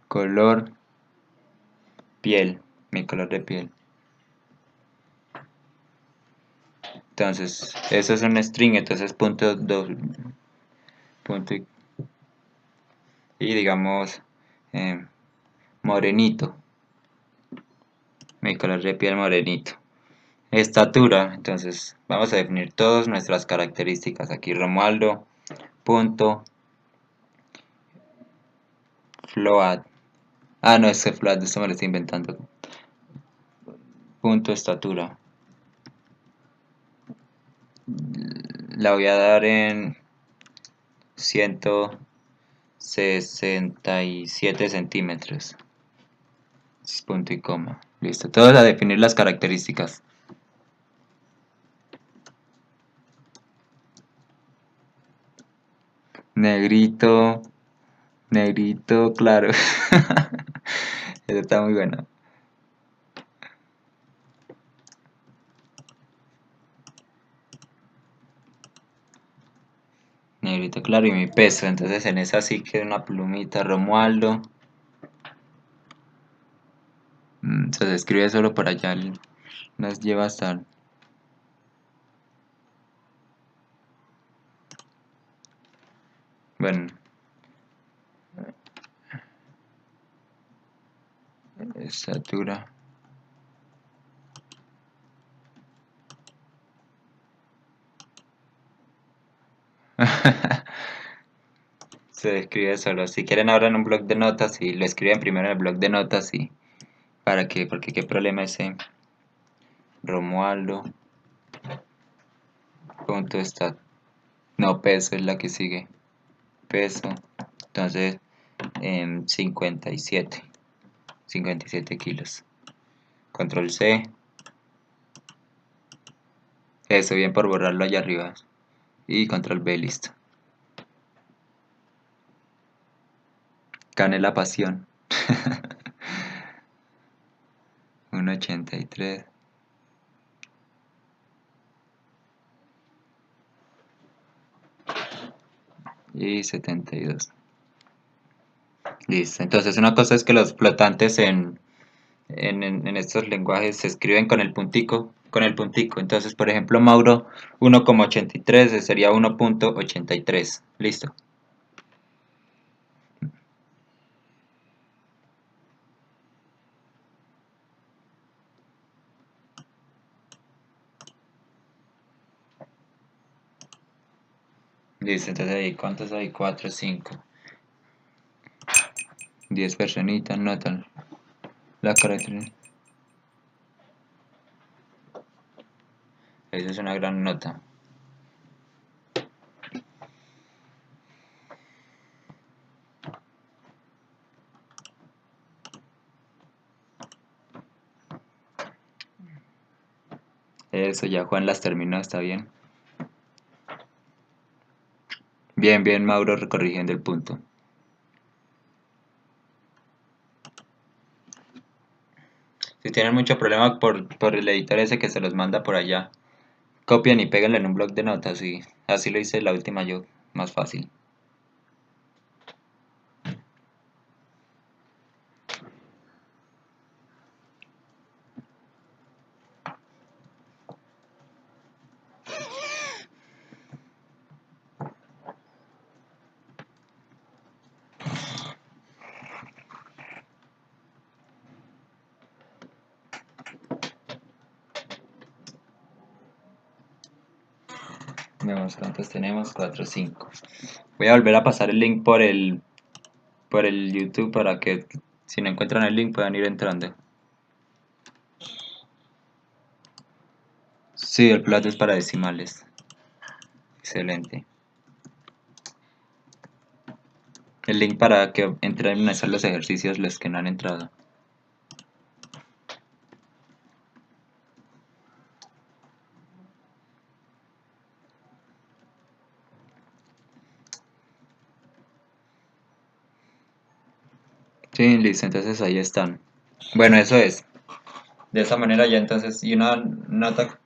Speaker 1: color, piel, mi color de piel. Entonces, eso es un string, entonces punto, punto y digamos morenito, mi color de piel morenito. Estatura, entonces vamos a definir todas nuestras características. Aquí Romualdo, punto, float. Ah, no, ese float, esto me lo estoy inventando. Punto estatura. La voy a dar en 167 centímetros. Punto y coma. Listo. Todos a definir las características. Negrito. Negrito, claro. Eso está muy bueno. Negrito, claro. Y mi peso. Entonces en esa sí que una plumita. Romualdo. Se escribe solo por allá. Nos lleva hasta... Bueno. Estatura. Se escribe solo. Si quieren ahora en un blog de notas y lo escriben primero en el blog de notas y para qué, porque qué problema ese Romualdo punto está. No, peso es la que sigue. Peso. Entonces 57. 57 kilos. Control C. Eso, bien por borrarlo allá arriba. Y control B, listo. Gané la pasión. 1,83. Y 72. Listo. Entonces una cosa es que los flotantes en estos lenguajes se escriben con el puntico, con el puntico. Entonces, por ejemplo, Mauro 1,83 sería 1,83. Listo. Listo, entonces ahí, ¿cuántos hay? 4, 5, 10 personitas, notan la característica. Esa es una gran nota. Eso, ya Juan las terminó, está bien. Bien, bien, Mauro corrigiendo el punto. Si tienen mucho problema por el editor ese que se los manda por allá, copian y péganlo en un blog de notas y así lo hice la última yo, más fácil. Veamos cuántos tenemos, 4, 5. Voy a volver a pasar el link por el YouTube para que si no encuentran el link puedan ir entrando. Sí, el plato es para decimales. Excelente. El link para que entren a hacer los ejercicios los que no han entrado. Sí, listo, entonces ahí están. Bueno, eso es. De esa manera ya entonces, y una nota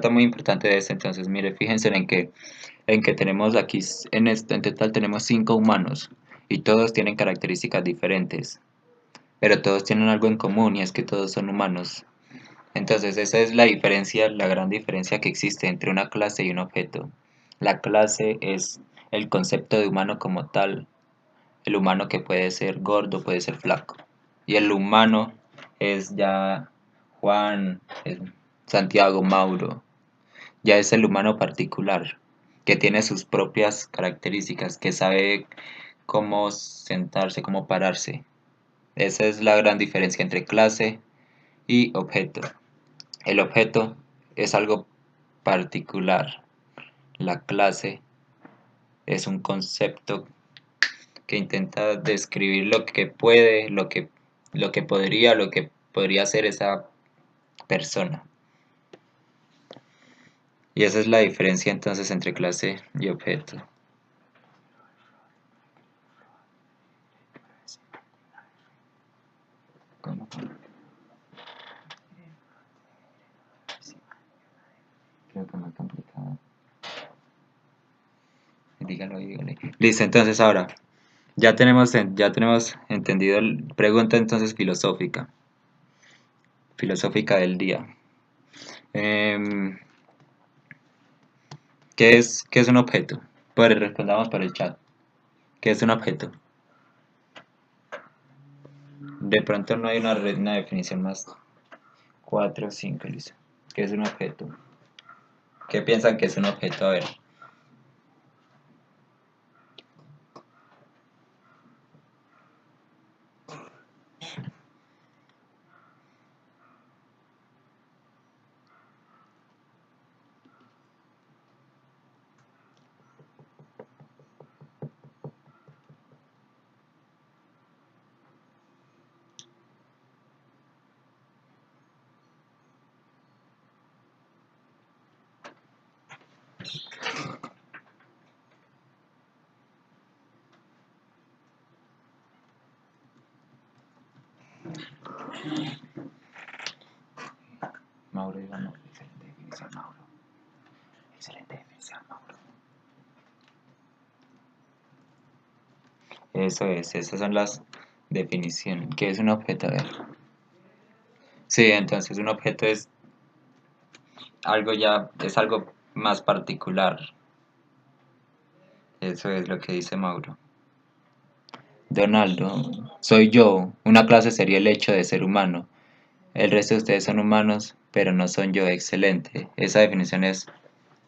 Speaker 1: muy importante de esto, entonces, mire, fíjense en que tenemos aquí, en total tenemos 5 humanos, y todos tienen características diferentes, pero todos tienen algo en común, y es que todos son humanos. Entonces, esa es la diferencia, la gran diferencia que existe entre una clase y un objeto. La clase es el concepto de humano como tal, el humano que puede ser gordo, puede ser flaco. Y el humano es ya Juan, Santiago, Mauro. Ya es el humano particular, que tiene sus propias características, que sabe cómo sentarse, cómo pararse. Esa es la gran diferencia entre clase y objeto. El objeto es algo particular. La clase es un concepto que intenta describir lo que puede, lo que podría ser esa persona. Y esa es la diferencia entonces entre clase y objeto. ¿Cómo? Creo que muy complicado. Dígalo, dígale. Listo, entonces ahora, ya tenemos entendido pregunta entonces filosófica del día. Em, qué es un objeto? Pues respondamos por el chat. ¿Qué es un objeto? De pronto no hay una definición más. 4 o 5, listo. ¿Qué es un objeto? ¿Qué piensan que es un objeto? A ver. Mauro, digamos. Excelente definición, Mauro. Excelente definición, Mauro. Eso es, esas son las definiciones. ¿Qué es un objeto? A ver. Sí, entonces un objeto es algo más particular. Eso es lo que dice Mauro. Donaldo, soy yo. Una clase sería el hecho de ser humano. El resto de ustedes son humanos, pero no son yo. Excelente. Esa definición esa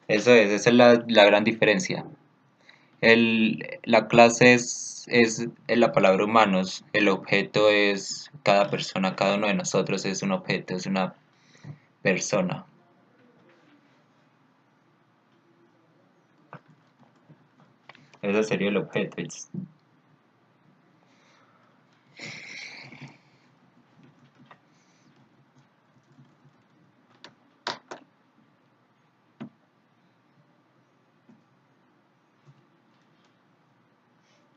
Speaker 1: es la gran diferencia. La clase es la palabra humanos, el objeto es cada persona, cada uno de nosotros es un objeto, es una persona. Ese sería el objeto.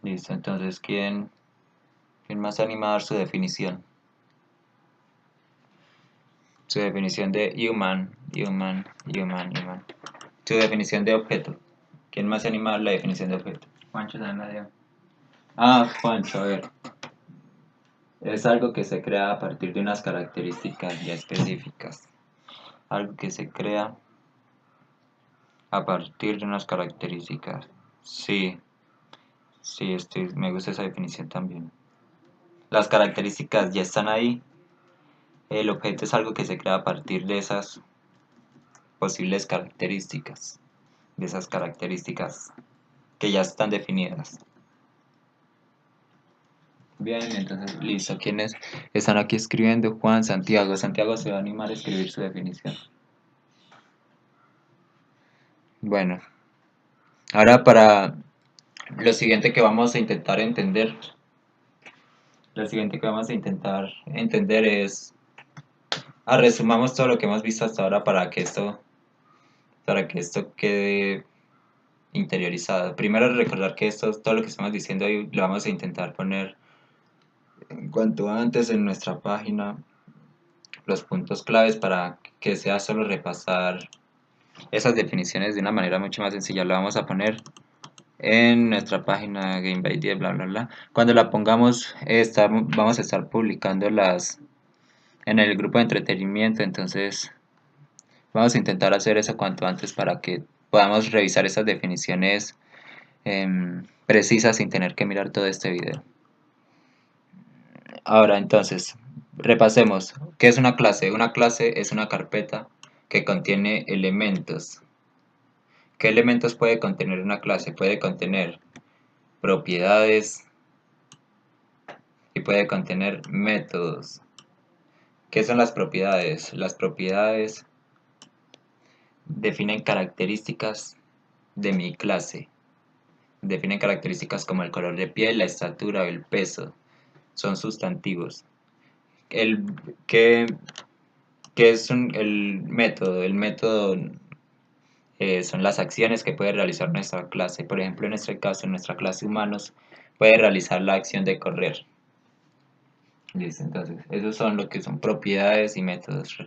Speaker 1: Listo, entonces, ¿quién más se anima a dar su definición? Su definición de human. Su definición de objeto. ¿Quién más se anima a dar la definición de objeto?
Speaker 2: Juancho también la dio.
Speaker 1: Ah, Juancho, a ver. Es algo que se crea a partir de unas características ya específicas. Algo que se crea a partir de unas características. Sí, sí, me gusta esa definición también. Las características ya están ahí. El objeto es algo que se crea a partir de esas posibles características. De esas características que ya están definidas. Bien, entonces, listo. ¿Quiénes están aquí escribiendo? Juan, Santiago. Santiago se va a animar a escribir su definición. Bueno, ahora para lo siguiente que vamos a intentar entender. Lo siguiente que vamos a intentar entender es resumamos todo lo que hemos visto hasta ahora para que esto quede interiorizado. Primero recordar que todo lo que estamos diciendo hoy lo vamos a intentar poner en cuanto antes en nuestra página los puntos claves para que sea solo repasar esas definiciones de una manera mucho más sencilla. La vamos a poner en nuestra página Game by 10, bla bla bla. Cuando la pongamos, vamos a estar publicando las en el grupo de entretenimiento, entonces vamos a intentar hacer eso cuanto antes para que podamos revisar esas definiciones precisas sin tener que mirar todo este video. Ahora entonces, repasemos. ¿Qué es una clase? Una clase es una carpeta que contiene elementos. ¿Qué elementos puede contener una clase? Puede contener propiedades y puede contener métodos. ¿Qué son las propiedades? Las propiedades definen características de mi clase. Definen características como el color de piel, la estatura o el peso. Son sustantivos. ¿Qué es el método? El método son las acciones que puede realizar nuestra clase. Por ejemplo, en este caso, en nuestra clase humanos, puede realizar la acción de correr. Listo, entonces, esos son lo que son propiedades y métodos.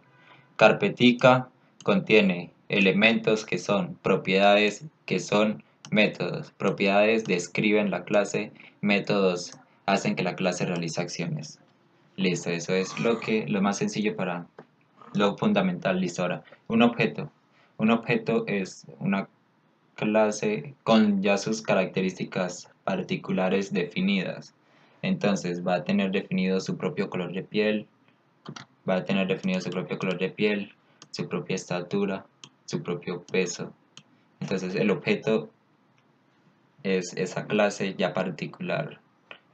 Speaker 1: Carpetica contiene elementos que son propiedades, que son métodos. Propiedades describen la clase, métodos hacen que la clase realice acciones. Listo, eso es lo más sencillo para lo fundamental. Listo, ahora, un objeto. Un objeto es una clase con ya sus características particulares definidas. Entonces va a tener definido su propio color de piel, va a tener definido su propio color de piel, su propia estatura, su propio peso. Entonces el objeto es esa clase ya particular.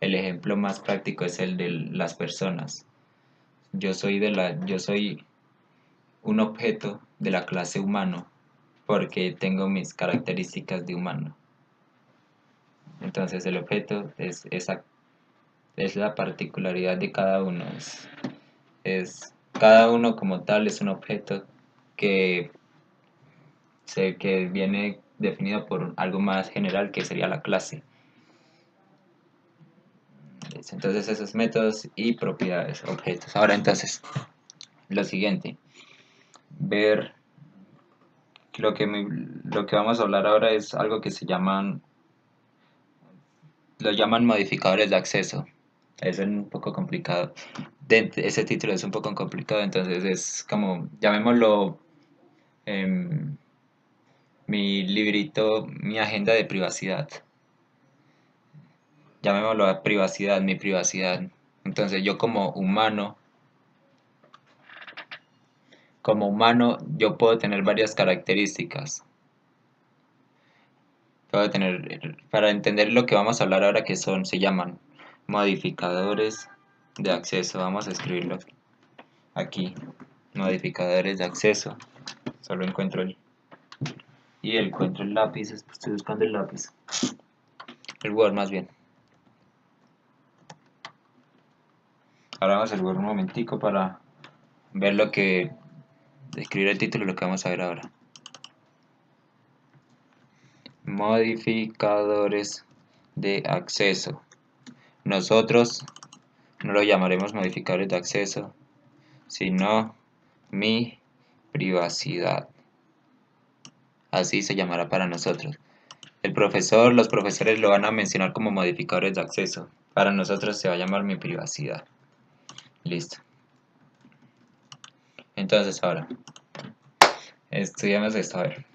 Speaker 1: El ejemplo más práctico es el de las personas. Yo soy un objeto de la clase humano porque tengo mis características de humano. Entonces el objeto es la particularidad de cada uno. Cada uno como tal es un objeto que, que viene definido por algo más general que sería la clase. Entonces esos métodos y propiedades, objetos. Ahora entonces, lo siguiente, ver lo que vamos a hablar ahora es algo que lo llaman modificadores de acceso. Es un poco complicado. Ese título es un poco complicado, entonces es como, llamémoslo mi librito, mi agenda de privacidad. Llamémoslo a privacidad, mi privacidad. Entonces yo como humano, yo puedo tener varias características. Puedo tener, para entender lo que vamos a hablar ahora, que se llaman modificadores de acceso. Vamos a escribirlo aquí. Modificadores de acceso. Solo encuentro encuentro el lápiz, estoy buscando el lápiz. El Word más bien. Ahora vamos al Word un momentico para ver escribir el título de lo que vamos a ver ahora. Modificadores de acceso. Nosotros no lo llamaremos modificadores de acceso, sino mi privacidad. Así se llamará para nosotros. Los profesores lo van a mencionar como modificadores de acceso. Para nosotros se va a llamar mi privacidad. Listo. Entonces ahora, estudiamos esto. A ver.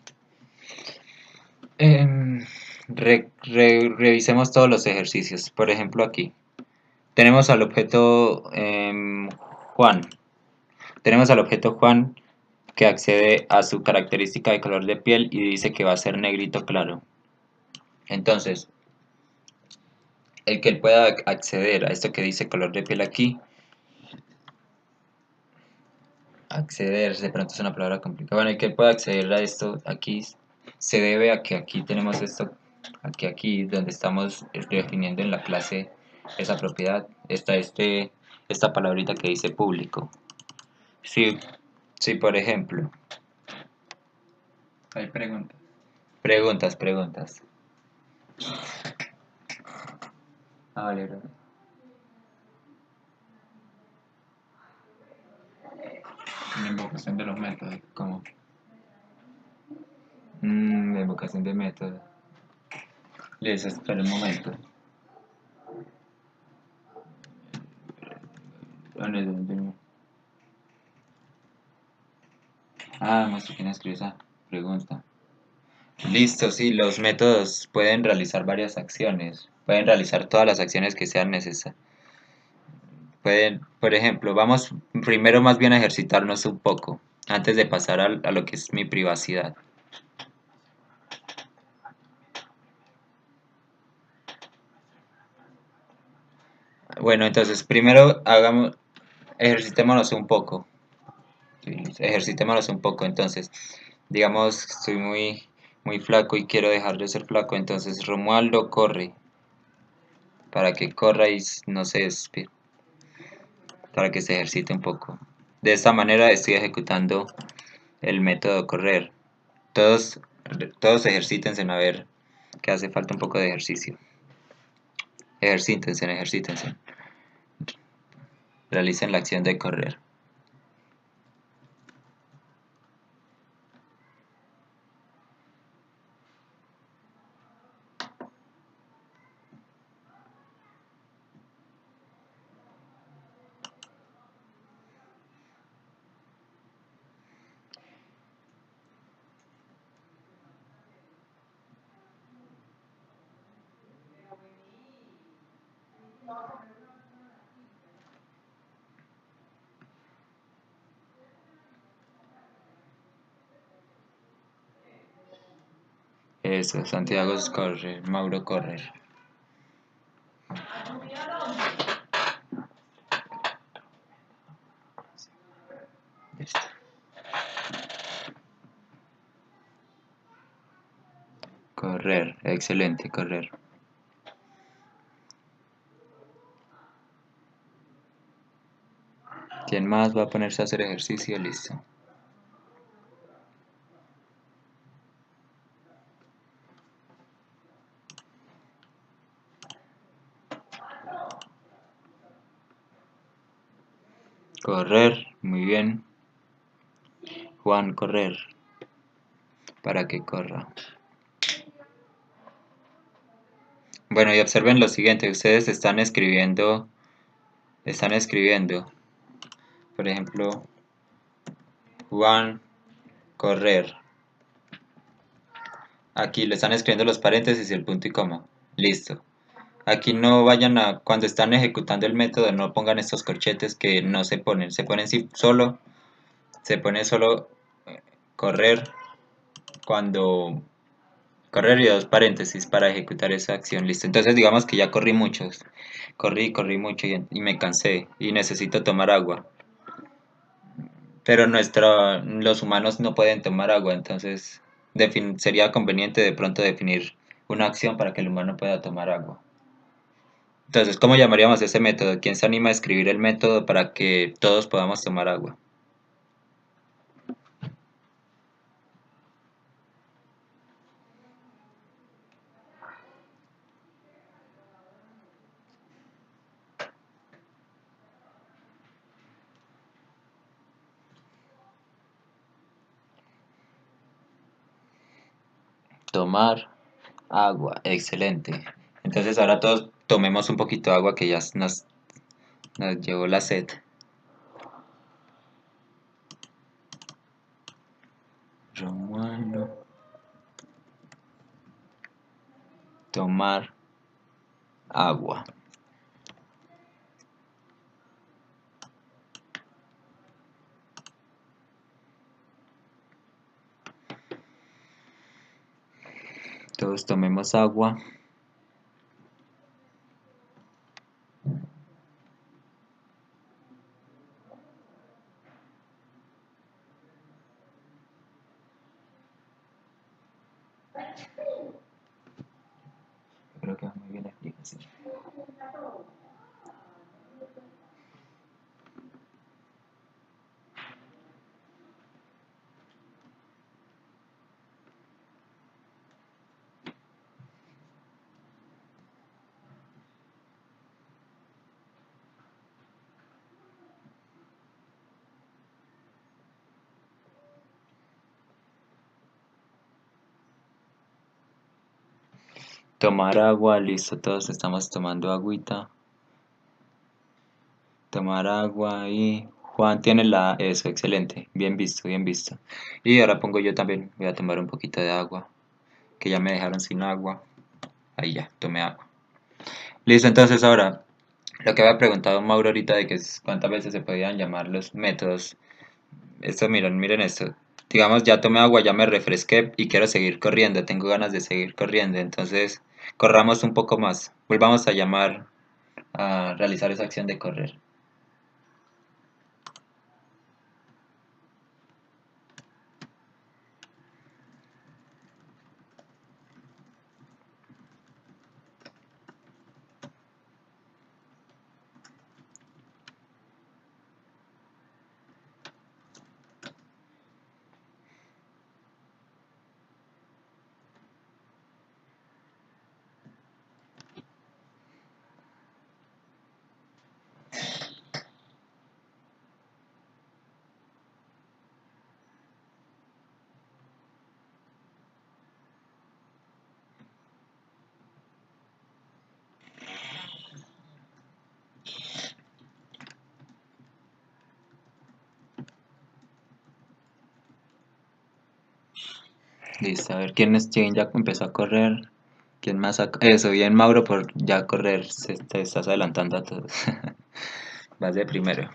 Speaker 1: Revisemos todos los ejercicios. Por ejemplo, aquí tenemos al objeto Juan. Tenemos al objeto Juan que accede a su característica de color de piel y dice que va a ser negrito claro. Entonces, el que él pueda acceder a esto que dice color de piel aquí, acceder, de pronto es una palabra complicada. Bueno, el que él pueda acceder a esto aquí se debe a que aquí tenemos esto, aquí donde estamos definiendo en la clase esa propiedad, está esta palabrita que dice público. Si por ejemplo,
Speaker 2: Hay preguntas.
Speaker 1: preguntas. Ah, vale, bro.
Speaker 2: La invocación de los métodos, como la invocación de métodos.
Speaker 1: Les espera un momento.
Speaker 2: ¿Dónde?
Speaker 1: Maestro, ¿quién escribió esa pregunta? Listo, sí, los métodos pueden realizar varias acciones. Pueden realizar todas las acciones que sean necesarias. Pueden, por ejemplo, vamos primero más bien a ejercitarnos un poco, antes de pasar a lo que es mi privacidad. Bueno, entonces primero ejercitémonos un poco. Sí, ejercitémonos un poco. Entonces, digamos, estoy muy flaco y quiero dejar de ser flaco. Entonces, Romualdo corre para que corra y no se despide, para que se ejercite un poco. De esta manera estoy ejecutando el método correr. Todos, todos ejercítense a ver que hace falta un poco de ejercicio. Ejercítense, ejercítense. Realicen la acción de correr. Eso, Santiago es correr, Mauro correr. Listo. Correr, excelente, correr. ¿Quién más va a ponerse a hacer ejercicio? Listo. Correr, muy bien. Juan, correr. Para que corra. Bueno, y observen lo siguiente, ustedes están escribiendo, por ejemplo, Juan, correr. Aquí le están escribiendo los paréntesis y el punto y coma. Listo. Aquí no vayan cuando están ejecutando el método, no pongan estos corchetes que no se ponen se pone solo correr cuando correr y dos paréntesis para ejecutar esa acción. Listo. Entonces digamos que ya corrí muchos. Corrí mucho y me cansé y necesito tomar agua. Pero los humanos no pueden tomar agua, entonces sería conveniente de pronto definir una acción para que el humano pueda tomar agua. Entonces, ¿cómo llamaríamos ese método? ¿Quién se anima a escribir el método para que todos podamos tomar agua? Tomar agua, excelente. Entonces ahora todos tomemos un poquito de agua que ya nos llevó la sed. Romualdo, tomar agua. Todos tomemos agua. Creo que va muy bien la explicación. Tomar agua, listo, todos estamos tomando agüita. Tomar agua y Juan tiene eso, excelente, bien visto, bien visto. Y ahora pongo yo también, voy a tomar un poquito de agua, que ya me dejaron sin agua. Ahí ya, tomé agua. Listo, entonces ahora, lo que había preguntado Mauro ahorita de que cuántas veces se podían llamar los métodos. Esto, miren esto. Digamos, ya tomé agua, ya me refresqué y quiero seguir corriendo, tengo ganas de seguir corriendo, entonces corramos un poco más. Volvamos a llamar a realizar esa acción de correr. Listo, a ver quién ya empezó a correr. ¿Quién más? Eso, bien, Mauro, por ya correr. Te estás adelantando a todos. Vas de primero.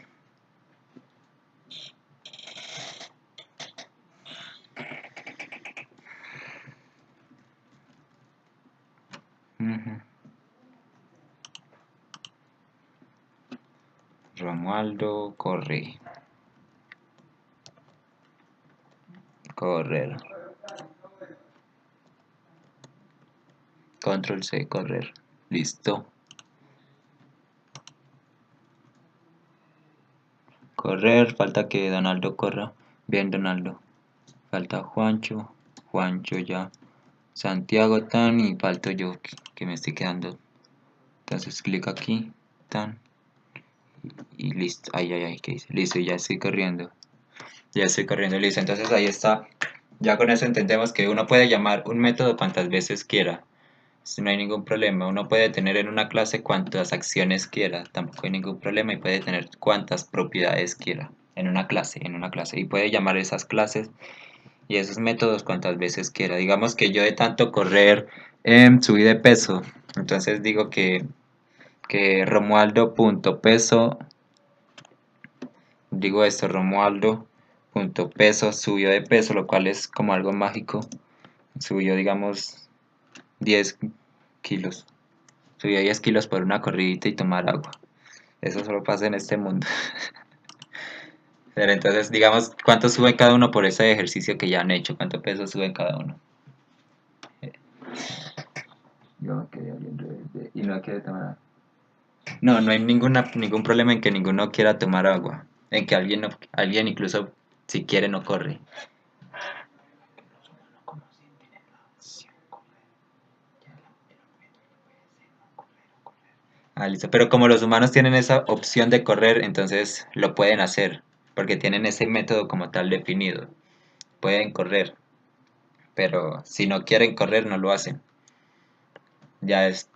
Speaker 1: Ujú. Romualdo, corre. Correr. Control C, correr. Listo. Correr, falta que Donaldo corra. Bien, Donaldo. Falta Juancho. Juancho ya. Santiago tan y falto yo que me estoy quedando. Entonces clic aquí. Tan. Y listo. Ay, ay, ay, ¿qué dice? Listo, ya estoy corriendo. Ya estoy corriendo, listo. Entonces ahí está. Ya con eso entendemos que uno puede llamar un método cuantas veces quiera. No hay ningún problema. Uno puede tener en una clase cuantas acciones quiera. Tampoco hay ningún problema. Y puede tener cuantas propiedades quiera. En una clase, en una clase. Y puede llamar esas clases y esos métodos cuantas veces quiera. Digamos que yo de tanto correr subí de peso. Entonces digo que Romualdo.peso, digo esto, Romualdo.peso subió de peso, lo cual es como algo mágico. Subió, digamos, 10 kilos. Subió 10 kilos por una corridita y tomar agua. Eso solo pasa en este mundo. Pero entonces, digamos, ¿cuánto sube cada uno por ese ejercicio que ya han hecho? ¿Cuánto peso sube cada uno? Yo me quedé oliendo y no quiere tomar agua. No, no hay ningún problema en que ninguno quiera tomar agua. En que alguien, alguien incluso si quiere no corre. Ah, listo. Pero como los humanos tienen esa opción de correr, entonces lo pueden hacer, porque tienen ese método como tal definido. Pueden correr, pero si no quieren correr, no lo hacen. Ya eso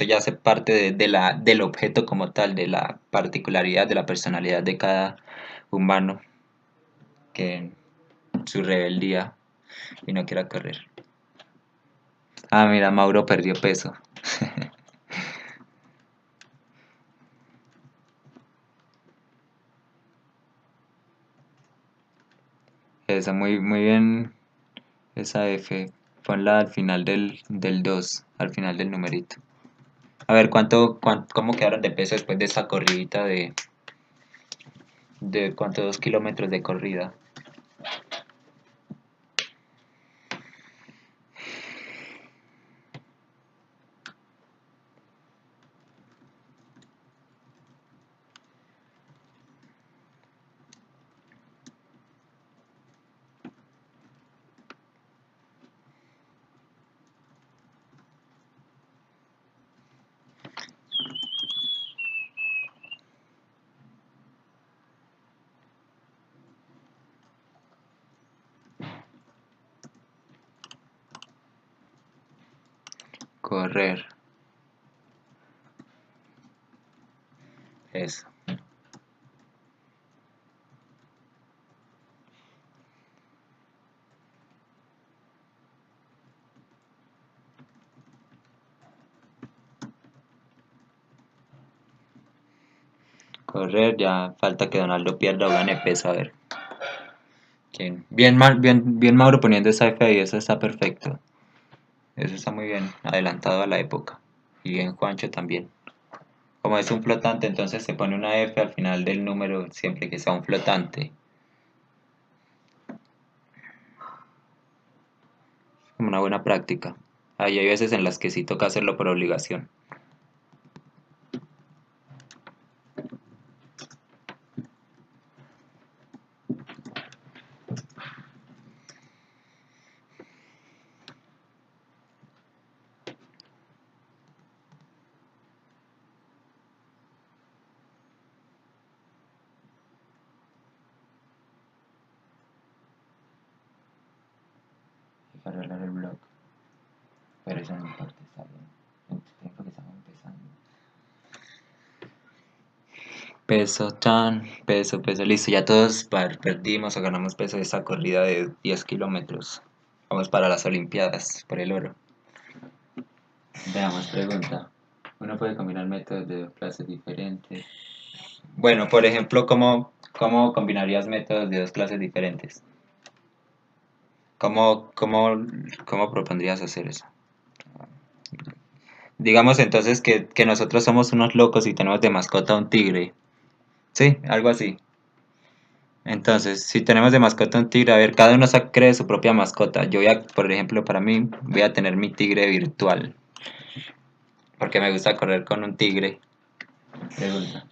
Speaker 1: ya hace parte del objeto como tal, de la particularidad, de la personalidad de cada humano, que su rebeldía y no quiera correr. Ah, mira, Mauro perdió peso. Eso, muy bien, esa F. Ponla al final del 2, al final del numerito. A ver, ¿cómo quedaron de peso después de esta corridita de cuánto, 2 kilómetros de corrida? correr, eso. Correr, ya falta que Donaldo pierda o gane peso, a ver. ¿Quién? Bien, bien Mauro poniendo esa F ahí, eso está perfecto. Eso está muy bien, adelantado a la época. Y bien Juancho también. Como es un flotante, entonces se pone una F al final del número siempre que sea un flotante. Como una buena práctica. Ahí hay veces en las que sí toca hacerlo por obligación. Hay que arreglar el blog. Pero eso no importa, está bien. El tiempo que estamos empezando. Peso, listo, ya todos perdimos o ganamos peso de esta corrida de 10 kilómetros. Vamos para las Olimpiadas, por el oro. Veamos, pregunta. Uno puede combinar métodos de dos clases diferentes. Bueno, por ejemplo, ¿cómo combinarías métodos de dos clases diferentes? ¿Cómo propondrías hacer eso? Digamos entonces que nosotros somos unos locos y tenemos de mascota un tigre. Sí, algo así. Entonces, si tenemos de mascota un tigre, a ver, cada uno cree su propia mascota. Yo voy a, por ejemplo, para mí, voy a tener mi tigre virtual. Porque me gusta correr con un tigre. Pregunta.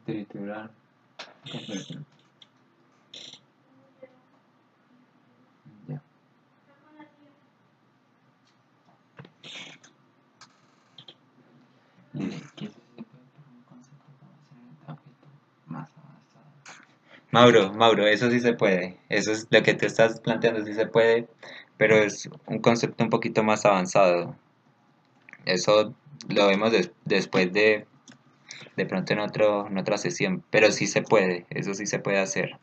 Speaker 1: Triturar. Completo. Ya. ¿Qué se puede por un concepto como ser objeto más avanzado? Mauro, eso sí se puede. Eso es lo que te estás planteando, sí se puede, pero es un concepto un poquito más avanzado. Eso lo vemos después de pronto en otra sesión, pero sí se puede, eso sí se puede hacer.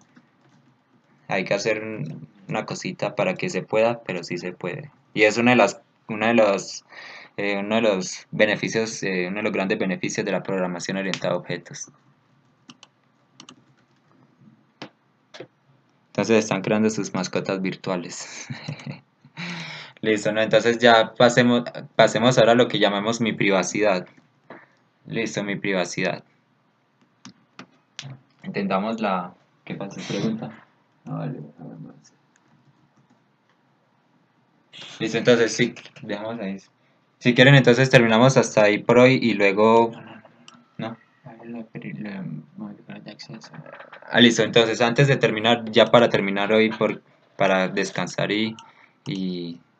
Speaker 1: Hay que hacer una cosita para que se pueda, pero sí se puede. Y es una de los, uno de los beneficios, uno de los grandes beneficios de la programación orientada a objetos. Entonces están creando sus mascotas virtuales. Listo, ¿no? Entonces ya pasemos ahora a lo que llamamos mi privacidad. Listo, mi privacidad. Entendamos la... ¿Qué pasa? Pregunta. Ah, vale, a ver, más. Listo, entonces sí, dejamos ahí. Si quieren, entonces terminamos hasta ahí por hoy y luego... ¿No?
Speaker 2: Modificar de acceso.
Speaker 1: Ah, listo, entonces antes de terminar, ya para terminar hoy, para descansar y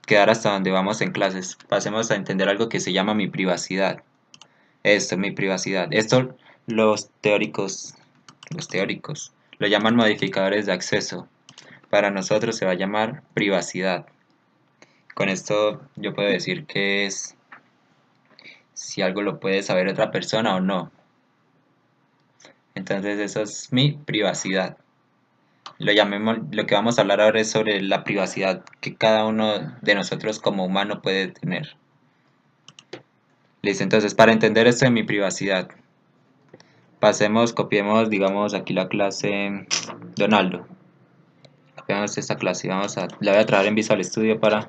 Speaker 1: quedar hasta donde vamos en clases, pasemos a entender algo que se llama mi privacidad. Esto, mi privacidad. Esto los teóricos, lo llaman modificadores de acceso. Para nosotros se va a llamar privacidad. Con esto yo puedo decir que es si algo lo puede saber otra persona o no. Entonces eso es mi privacidad. Lo que vamos a hablar ahora es sobre la privacidad que cada uno de nosotros como humano puede tener. Listo, entonces para entender esto de mi privacidad, copiemos, digamos, aquí la clase Donaldo. Copiamos esta clase y la voy a traer en Visual Studio para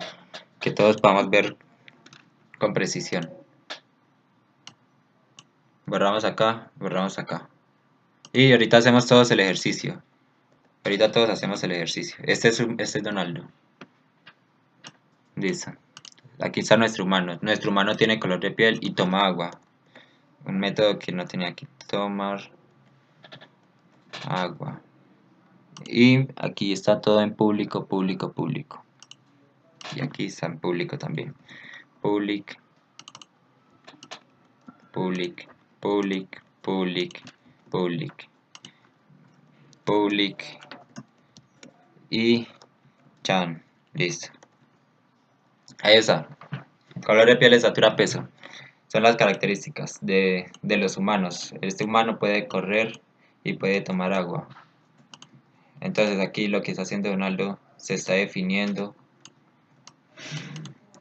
Speaker 1: que todos podamos ver con precisión. Borramos acá, borramos acá. Y ahorita hacemos todos el ejercicio. Ahorita todos hacemos el ejercicio. Este es Donaldo. Listo. Aquí está nuestro humano. Nuestro humano tiene color de piel y toma agua. Un método que no tenía que tomar agua. Y aquí está todo en público, público, público. Y aquí está en público también. Public, public, public, public, public, public y Chan, listo. Ahí está. Color de piel, estatura, peso. Son las características de los humanos. Este humano puede correr y puede tomar agua. Entonces aquí lo que está haciendo Donaldo se está definiendo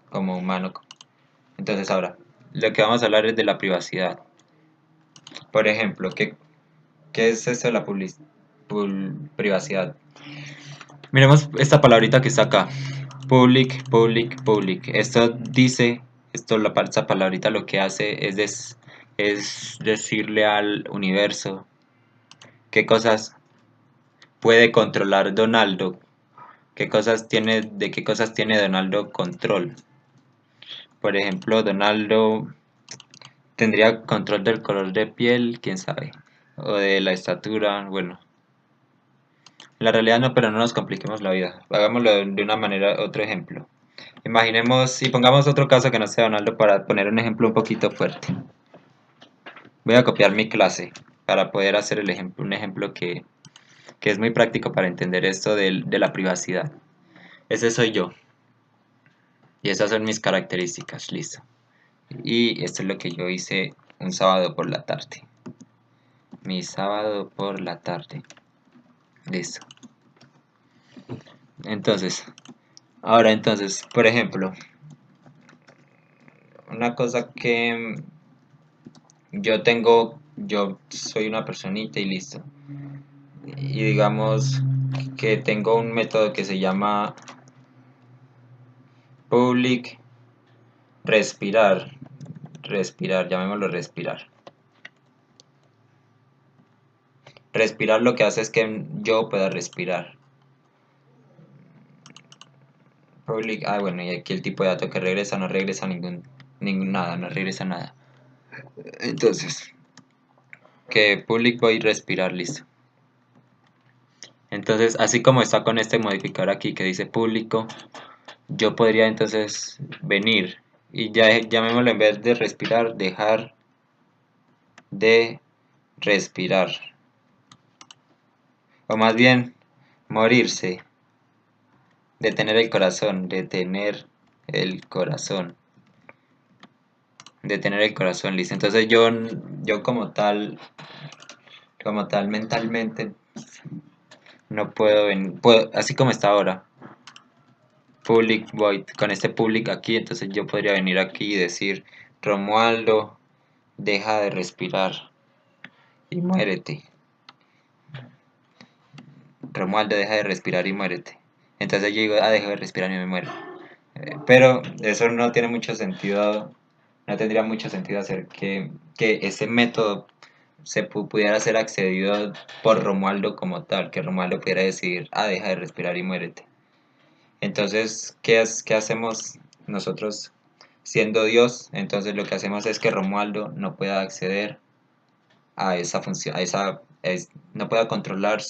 Speaker 1: como humano. Entonces ahora, lo que vamos a hablar es de la privacidad. Por ejemplo, ¿qué es eso de la privacidad? Miremos esta palabrita que está acá. Public, public, public. Esto dice, esta palabrita lo que hace es decirle al universo qué cosas puede controlar Donaldo, de qué cosas tiene Donaldo control. Por ejemplo, Donaldo tendría control del color de piel, quién sabe, o de la estatura, bueno. La realidad no, pero no nos compliquemos la vida. Hagámoslo de una manera, otro ejemplo. Imaginemos y pongamos otro caso que no sea Donaldo para poner un ejemplo un poquito fuerte. Voy a copiar mi clase para poder hacer un ejemplo que es muy práctico para entender esto de la privacidad. Ese soy yo. Y esas son mis características, listo. Y esto es lo que yo hice un sábado por la tarde. Mi sábado por la tarde. Listo. Entonces, ahora entonces, por ejemplo, una cosa que yo soy una personita y listo. Y digamos que tengo un método que se llama public respirar, llamémoslo respirar. Respirar lo que hace es que yo pueda respirar. Public, bueno, y aquí el tipo de dato que regresa no regresa ningún nada, no regresa nada. Entonces, que public voy a respirar, listo. Entonces, así como está con este modificador aquí que dice público, yo podría entonces venir y ya llamémoslo en vez de respirar, dejar de respirar. O más bien, morirse. Detener el corazón, detener el corazón. Detener el corazón, listo. Entonces yo como tal mentalmente no puedo venir, así como está ahora. Public void, con este public aquí, entonces yo podría venir aquí y decir, Romualdo, deja de respirar y muérete. Romualdo, deja de respirar y muérete. Entonces yo digo, dejo de respirar y me muero. Pero eso no tiene mucho sentido, no tendría mucho sentido hacer que ese método pudiera ser accedido por Romualdo como tal, que Romualdo pudiera decir, deja de respirar y muérete. Entonces, ¿qué hacemos nosotros siendo Dios? Entonces lo que hacemos es que Romualdo no pueda acceder a esa función, no pueda controlar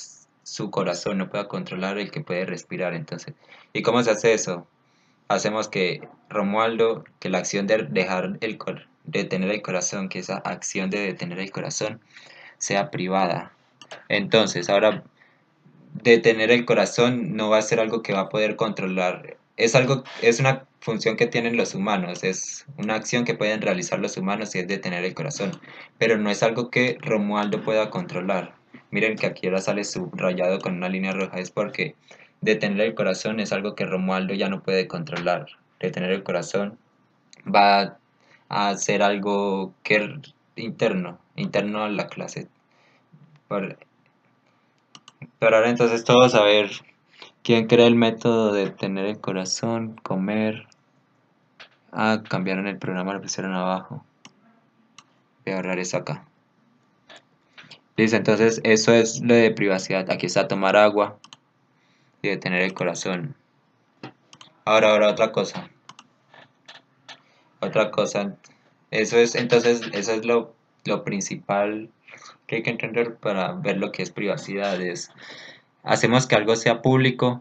Speaker 1: su corazón, no pueda controlar el que puede respirar. Entonces, ¿y cómo se hace eso? Hacemos que Romualdo, que la acción de detener el corazón, que esa acción de detener el corazón sea privada. Entonces, ahora detener el corazón no va a ser algo que va a poder controlar. Es una función que tienen los humanos, es una acción que pueden realizar los humanos y es detener el corazón, pero no es algo que Romualdo pueda controlar. Miren que aquí ahora sale subrayado con una línea roja, es porque detener el corazón es algo que Romualdo ya no puede controlar. Detener el corazón va a ser algo interno a la clase. Pero ahora entonces todos a ver quién crea el método de tener el corazón, comer. Cambiaron el programa, lo pusieron abajo. Voy a ahorrar eso acá. Listo, entonces eso es lo de privacidad. Aquí está tomar agua y detener el corazón. Ahora otra cosa. Otra cosa. Eso es lo principal que hay que entender para ver lo que es privacidad. Hacemos que algo sea público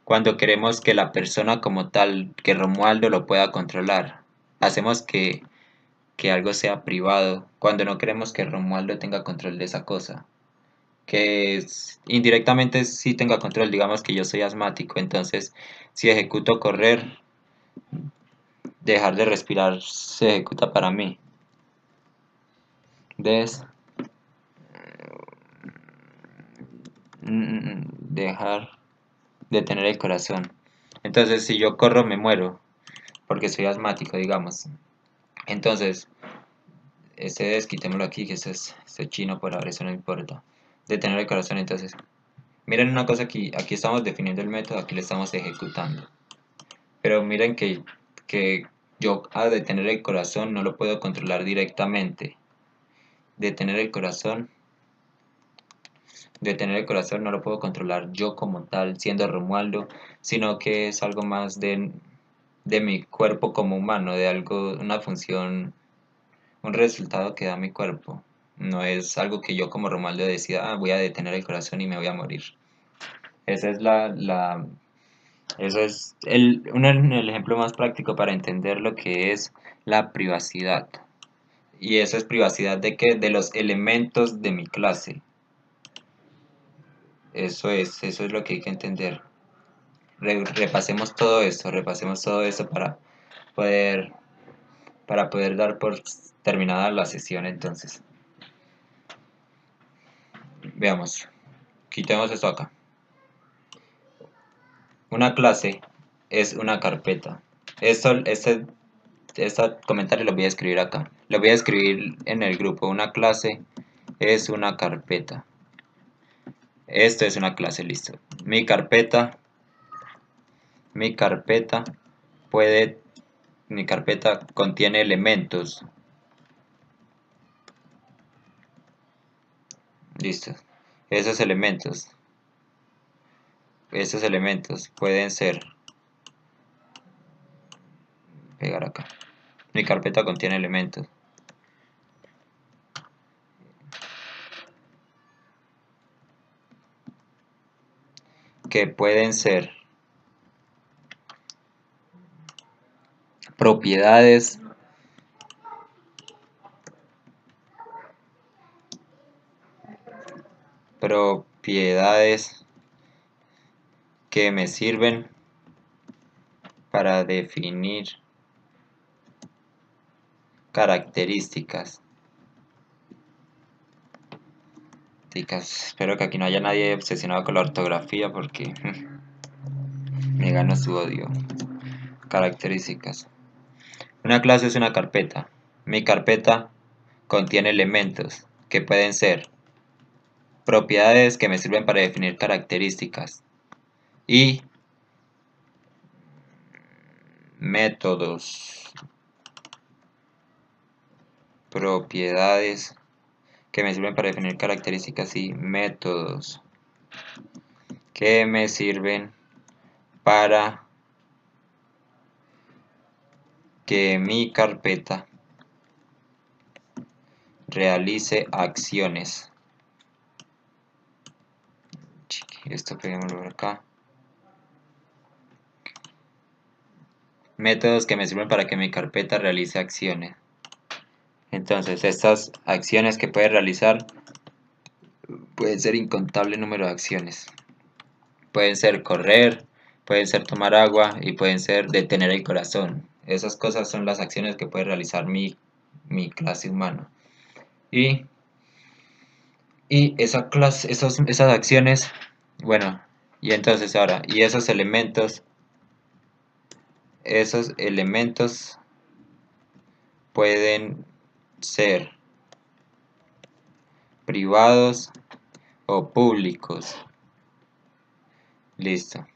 Speaker 1: cuando queremos que la persona como tal, que Romualdo lo pueda controlar. Hacemos que algo sea privado cuando no queremos que Romualdo tenga control de esa cosa. indirectamente sí tenga control. Digamos que yo soy asmático, entonces si ejecuto correr, dejar de respirar se ejecuta para mí. Des, dejar detener el corazón. Entonces si yo corro me muero porque soy asmático, digamos. Entonces, quitémoslo aquí, que eso es chino por ahora, eso no importa. Detener el corazón, entonces. Miren una cosa aquí estamos definiendo el método, aquí lo estamos ejecutando. Pero miren que yo a detener el corazón no lo puedo controlar directamente. Detener el corazón, detener el corazón no lo puedo controlar yo como tal, siendo Romualdo, sino que es algo más de mi cuerpo como humano, de algo, una función, un resultado que da mi cuerpo. No es algo que yo como Romualdo decida, voy a detener el corazón y me voy a morir. Esa es eso es el ejemplo más práctico para entender lo que es la privacidad. Y eso es privacidad de qué? De los elementos de mi clase. Eso es lo que hay que entender. Repasemos todo eso poder, para poder dar por terminada la sesión entonces. Veamos, quitemos esto acá. Una clase es una carpeta. Este comentario lo voy a escribir acá. Lo voy a escribir en el grupo. Una clase es una carpeta. Esto es una clase, listo. Mi carpeta puede, mi carpeta contiene elementos. Listo. Esos elementos pueden ser, pegar acá. Mi carpeta contiene elementos que pueden ser propiedades que me sirven para definir características. Espero que aquí no haya nadie obsesionado con la ortografía porque me gano su odio. Características. Una clase es una carpeta. Mi carpeta contiene elementos que pueden ser propiedades que me sirven para definir características y métodos. Propiedades que me sirven para definir características y métodos que me sirven para que mi carpeta realice acciones. Esto peguémoslo por acá. Métodos que me sirven para que mi carpeta realice acciones. Entonces, estas acciones que puede realizar pueden ser incontable número de acciones. Pueden ser correr, pueden ser tomar agua y pueden ser detener el corazón. Esas cosas son las acciones que puede realizar mi clase humana. Y esas acciones, bueno, y entonces ahora, y esos elementos pueden ser privados o públicos. Listo.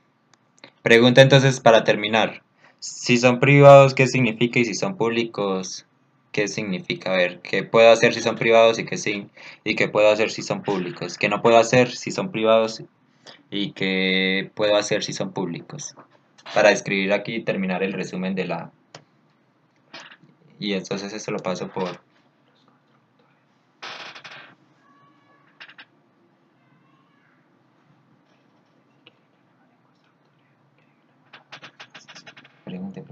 Speaker 1: Pregunta entonces para terminar. Si son privados, ¿qué significa? Y si son públicos, ¿qué significa? A ver, ¿qué puedo hacer si son privados y qué puedo hacer si son públicos? ¿Qué no puedo hacer si son privados y qué puedo hacer si son públicos? Para escribir aquí y terminar el resumen de la... Y entonces esto lo paso por... Pregunte.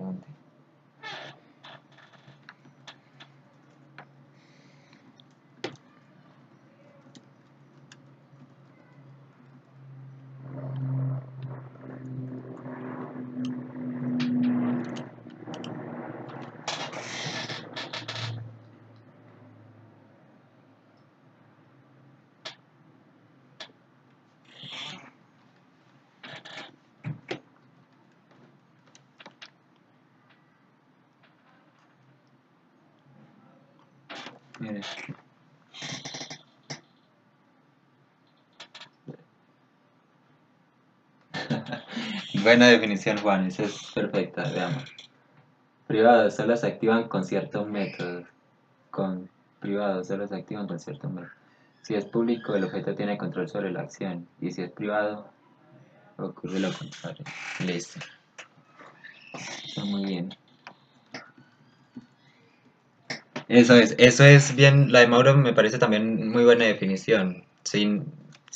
Speaker 1: Miren. Buena definición, Juan, esa es perfecta, veamos. Privados solo se activan con ciertos métodos. Con privados solo se activan con ciertos métodos. Si es público, el objeto tiene control sobre la acción. Y si es privado, ocurre lo contrario. Listo. Está muy bien. Eso es bien. La de Mauro me parece también muy buena definición. Si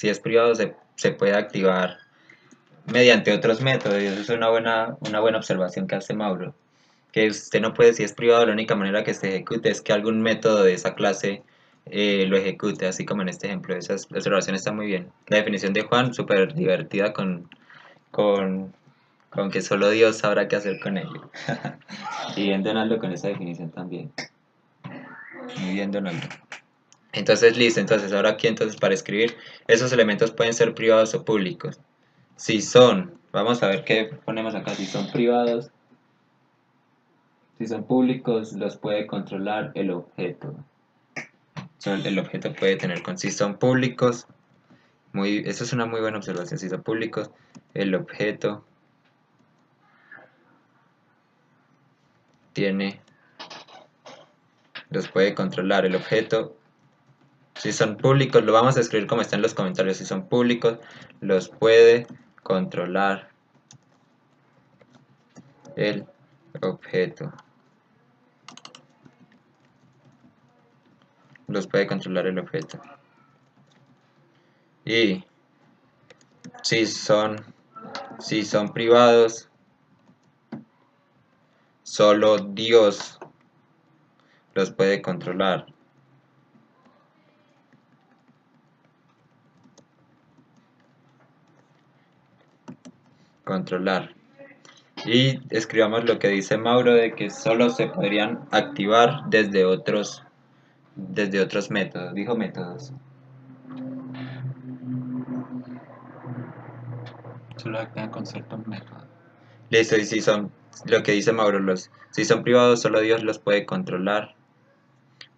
Speaker 1: es privado, se puede activar mediante otros métodos. Y eso es una buena observación que hace Mauro. Que usted no puede, si es privado, la única manera que se ejecute es que algún método de esa clase lo ejecute, así como en este ejemplo. Esa observación está muy bien. La definición de Juan, súper divertida con, con que solo Dios sabrá qué hacer con ello. Y bien, Donaldo, con esa definición también. Muy bien, Donaldo. Entonces, listo. Entonces, ahora aquí, entonces, para escribir, esos elementos pueden ser privados o públicos. Si son, vamos a ver qué ponemos acá. Si son privados, si son públicos, los puede controlar el objeto. El objeto puede tener si son públicos, eso es una muy buena observación. Si son públicos, el objeto los puede controlar. El objeto, si son públicos, lo vamos a escribir como está en los comentarios. Si son públicos, los puede controlar el objeto. Los puede controlar el objeto. Y si son privados, solo Dios los puede controlar. Y escribamos lo que dice Mauro de que solo se podrían activar desde otros métodos. Dijo métodos.
Speaker 2: Solo activan con ciertos métodos.
Speaker 1: Listo, y si son, lo que dice Mauro, si son privados, solo Dios los puede controlar.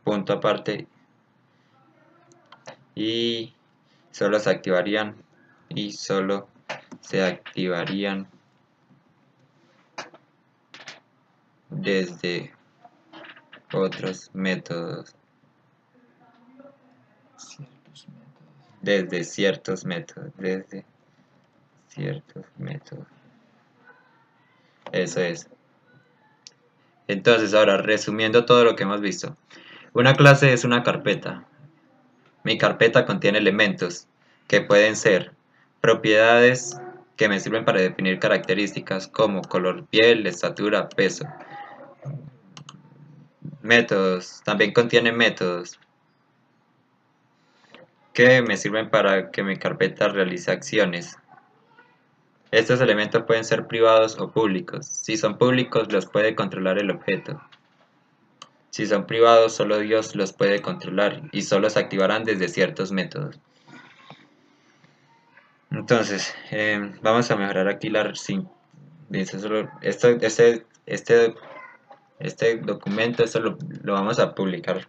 Speaker 1: Punto aparte. Y solo se activarían. Y solo se activarían desde otros métodos.
Speaker 2: Ciertos métodos.
Speaker 1: Desde ciertos métodos. Eso es. Entonces, ahora, resumiendo todo lo que hemos visto. Una clase es una carpeta. Mi carpeta contiene elementos que pueden ser propiedades que me sirven para definir características como color piel, estatura, peso. Métodos. También contiene métodos que me sirven para que mi carpeta realice acciones. Estos elementos pueden ser privados o públicos. Si son públicos, los puede controlar el objeto. Si son privados, solo Dios los puede controlar y solo se activarán desde ciertos métodos. Entonces, vamos a mejorar aquí este documento, esto lo vamos a publicar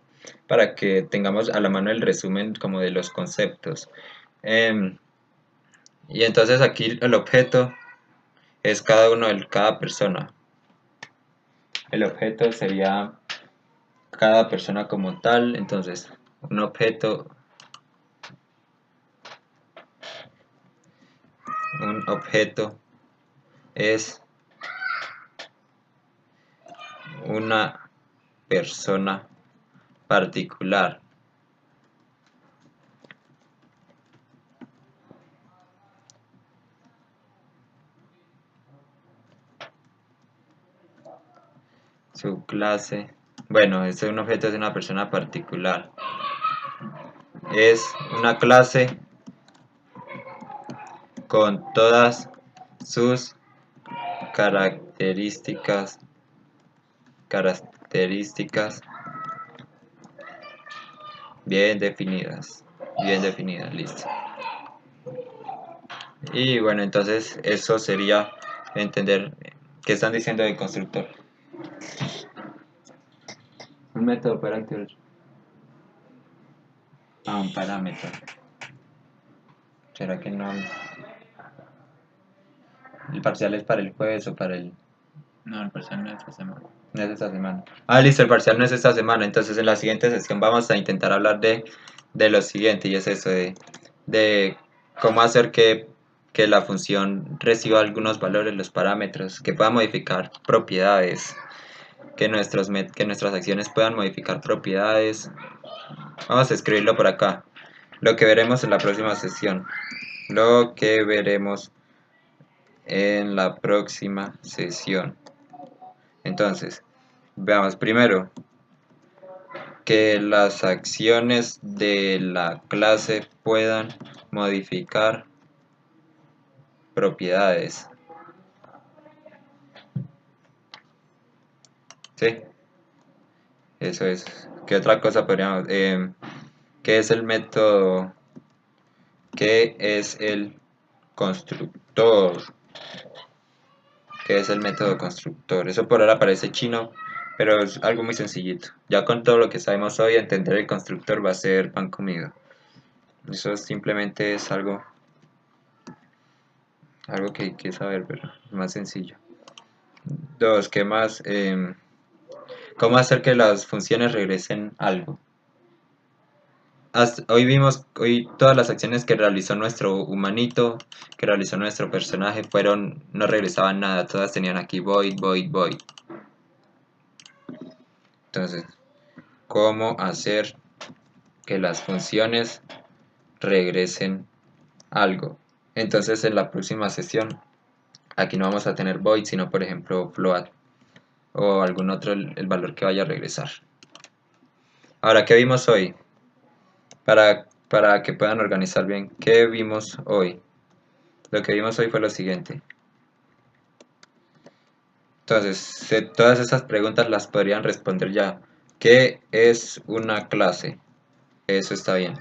Speaker 1: para que tengamos a la mano el resumen como de los conceptos. Y entonces aquí el objeto es cada persona. El objeto sería cada persona como tal. Entonces un objeto es una persona particular. Su clase, bueno, un objeto es una persona particular. Es una clase con todas sus características bien definidas, listo. Y bueno, entonces eso sería entender qué están diciendo del constructor. Un método para activar. a un parámetro. ¿Será que no? ¿El parcial es para el jueves o para el...?
Speaker 2: No, el parcial no es esta semana.
Speaker 1: No es esta semana. Ah, listo, el parcial no es esta semana. Entonces en la siguiente sesión vamos a intentar hablar de lo siguiente, y es eso, de cómo hacer que la función reciba algunos valores, los parámetros, que pueda modificar propiedades, que nuestras acciones puedan modificar propiedades. Vamos a escribirlo por acá. Lo que veremos en la próxima sesión. Lo que veremos en la próxima sesión. Entonces, veamos primero que las acciones de la clase puedan modificar propiedades. ¿Sí? Eso es. ¿Qué otra cosa podríamos...? ¿Qué es el método? ¿Qué es el constructor? ¿Qué es el método constructor? Eso por ahora parece chino, pero es algo muy sencillito. Ya con todo lo que sabemos hoy, entender el constructor va a ser pan comido. Eso simplemente es algo que hay que saber, pero es más sencillo. Dos, ¿qué más? ¿Cómo hacer que las funciones regresen algo? Hoy todas las acciones que realizó nuestro humanito, que realizó nuestro personaje, no regresaban nada, todas tenían aquí void, void, void. Entonces, ¿cómo hacer que las funciones regresen algo? Entonces, en la próxima sesión, aquí no vamos a tener void, sino por ejemplo float o algún otro, el valor que vaya a regresar. Ahora, ¿qué vimos hoy? Para que puedan organizar bien, ¿qué vimos hoy? Lo que vimos hoy fue lo siguiente. Entonces, todas esas preguntas las podrían responder ya. ¿Qué es una clase? Eso está bien.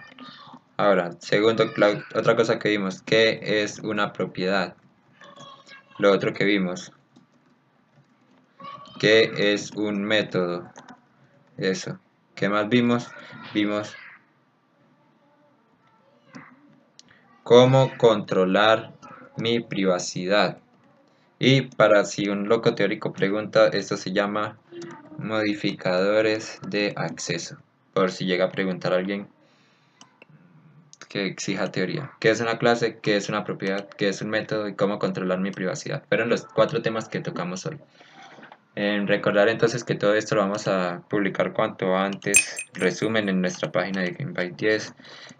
Speaker 1: Ahora, segundo, otra cosa que vimos, ¿qué es una propiedad? Lo otro que vimos, ¿qué es un método? Eso. ¿Qué más vimos? Vimos cómo controlar mi privacidad. Y para si un loco teórico pregunta, esto se llama modificadores de acceso. Por si llega a preguntar a alguien que exija teoría. ¿Qué es una clase? ¿Qué es una propiedad? ¿Qué es un método? ¿Y cómo controlar mi privacidad? Fueron los 4 temas que tocamos hoy. Recordar entonces que todo esto lo vamos a publicar cuanto antes, resumen en nuestra página de Gamebyte 10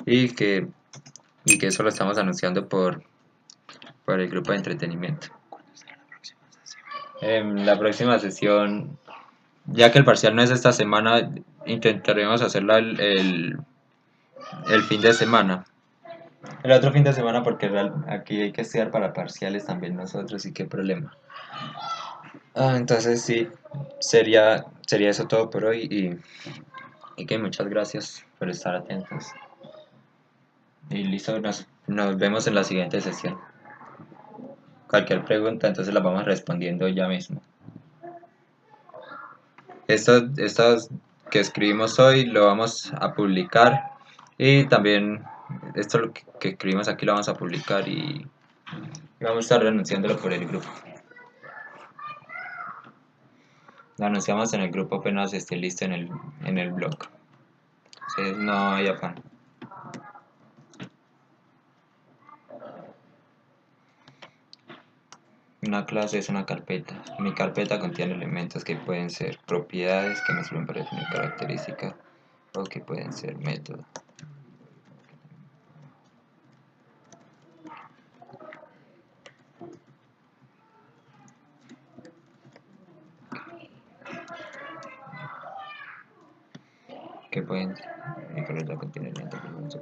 Speaker 1: y que eso lo estamos anunciando por el grupo de entretenimiento. En la próxima sesión, ya que el parcial no es esta semana, intentaremos hacerla el fin de semana. El otro fin de semana porque aquí hay que estudiar para parciales también nosotros y qué problema. Entonces sí, sería eso todo por hoy y que muchas gracias por estar atentos. Y listo, nos vemos en la siguiente sesión. Cualquier pregunta entonces la vamos respondiendo ya mismo. Estas que escribimos hoy lo vamos a publicar y también esto que escribimos aquí lo vamos a publicar y vamos a estar anunciándolo por el grupo. Lo anunciamos en el grupo apenas esté listo en el blog. Entonces no hay afán. Una clase es una carpeta. Mi carpeta contiene elementos que pueden ser propiedades que me sirven para definir características o que pueden ser métodos. Que pueden mi carpeta contiene elementos que pueden ser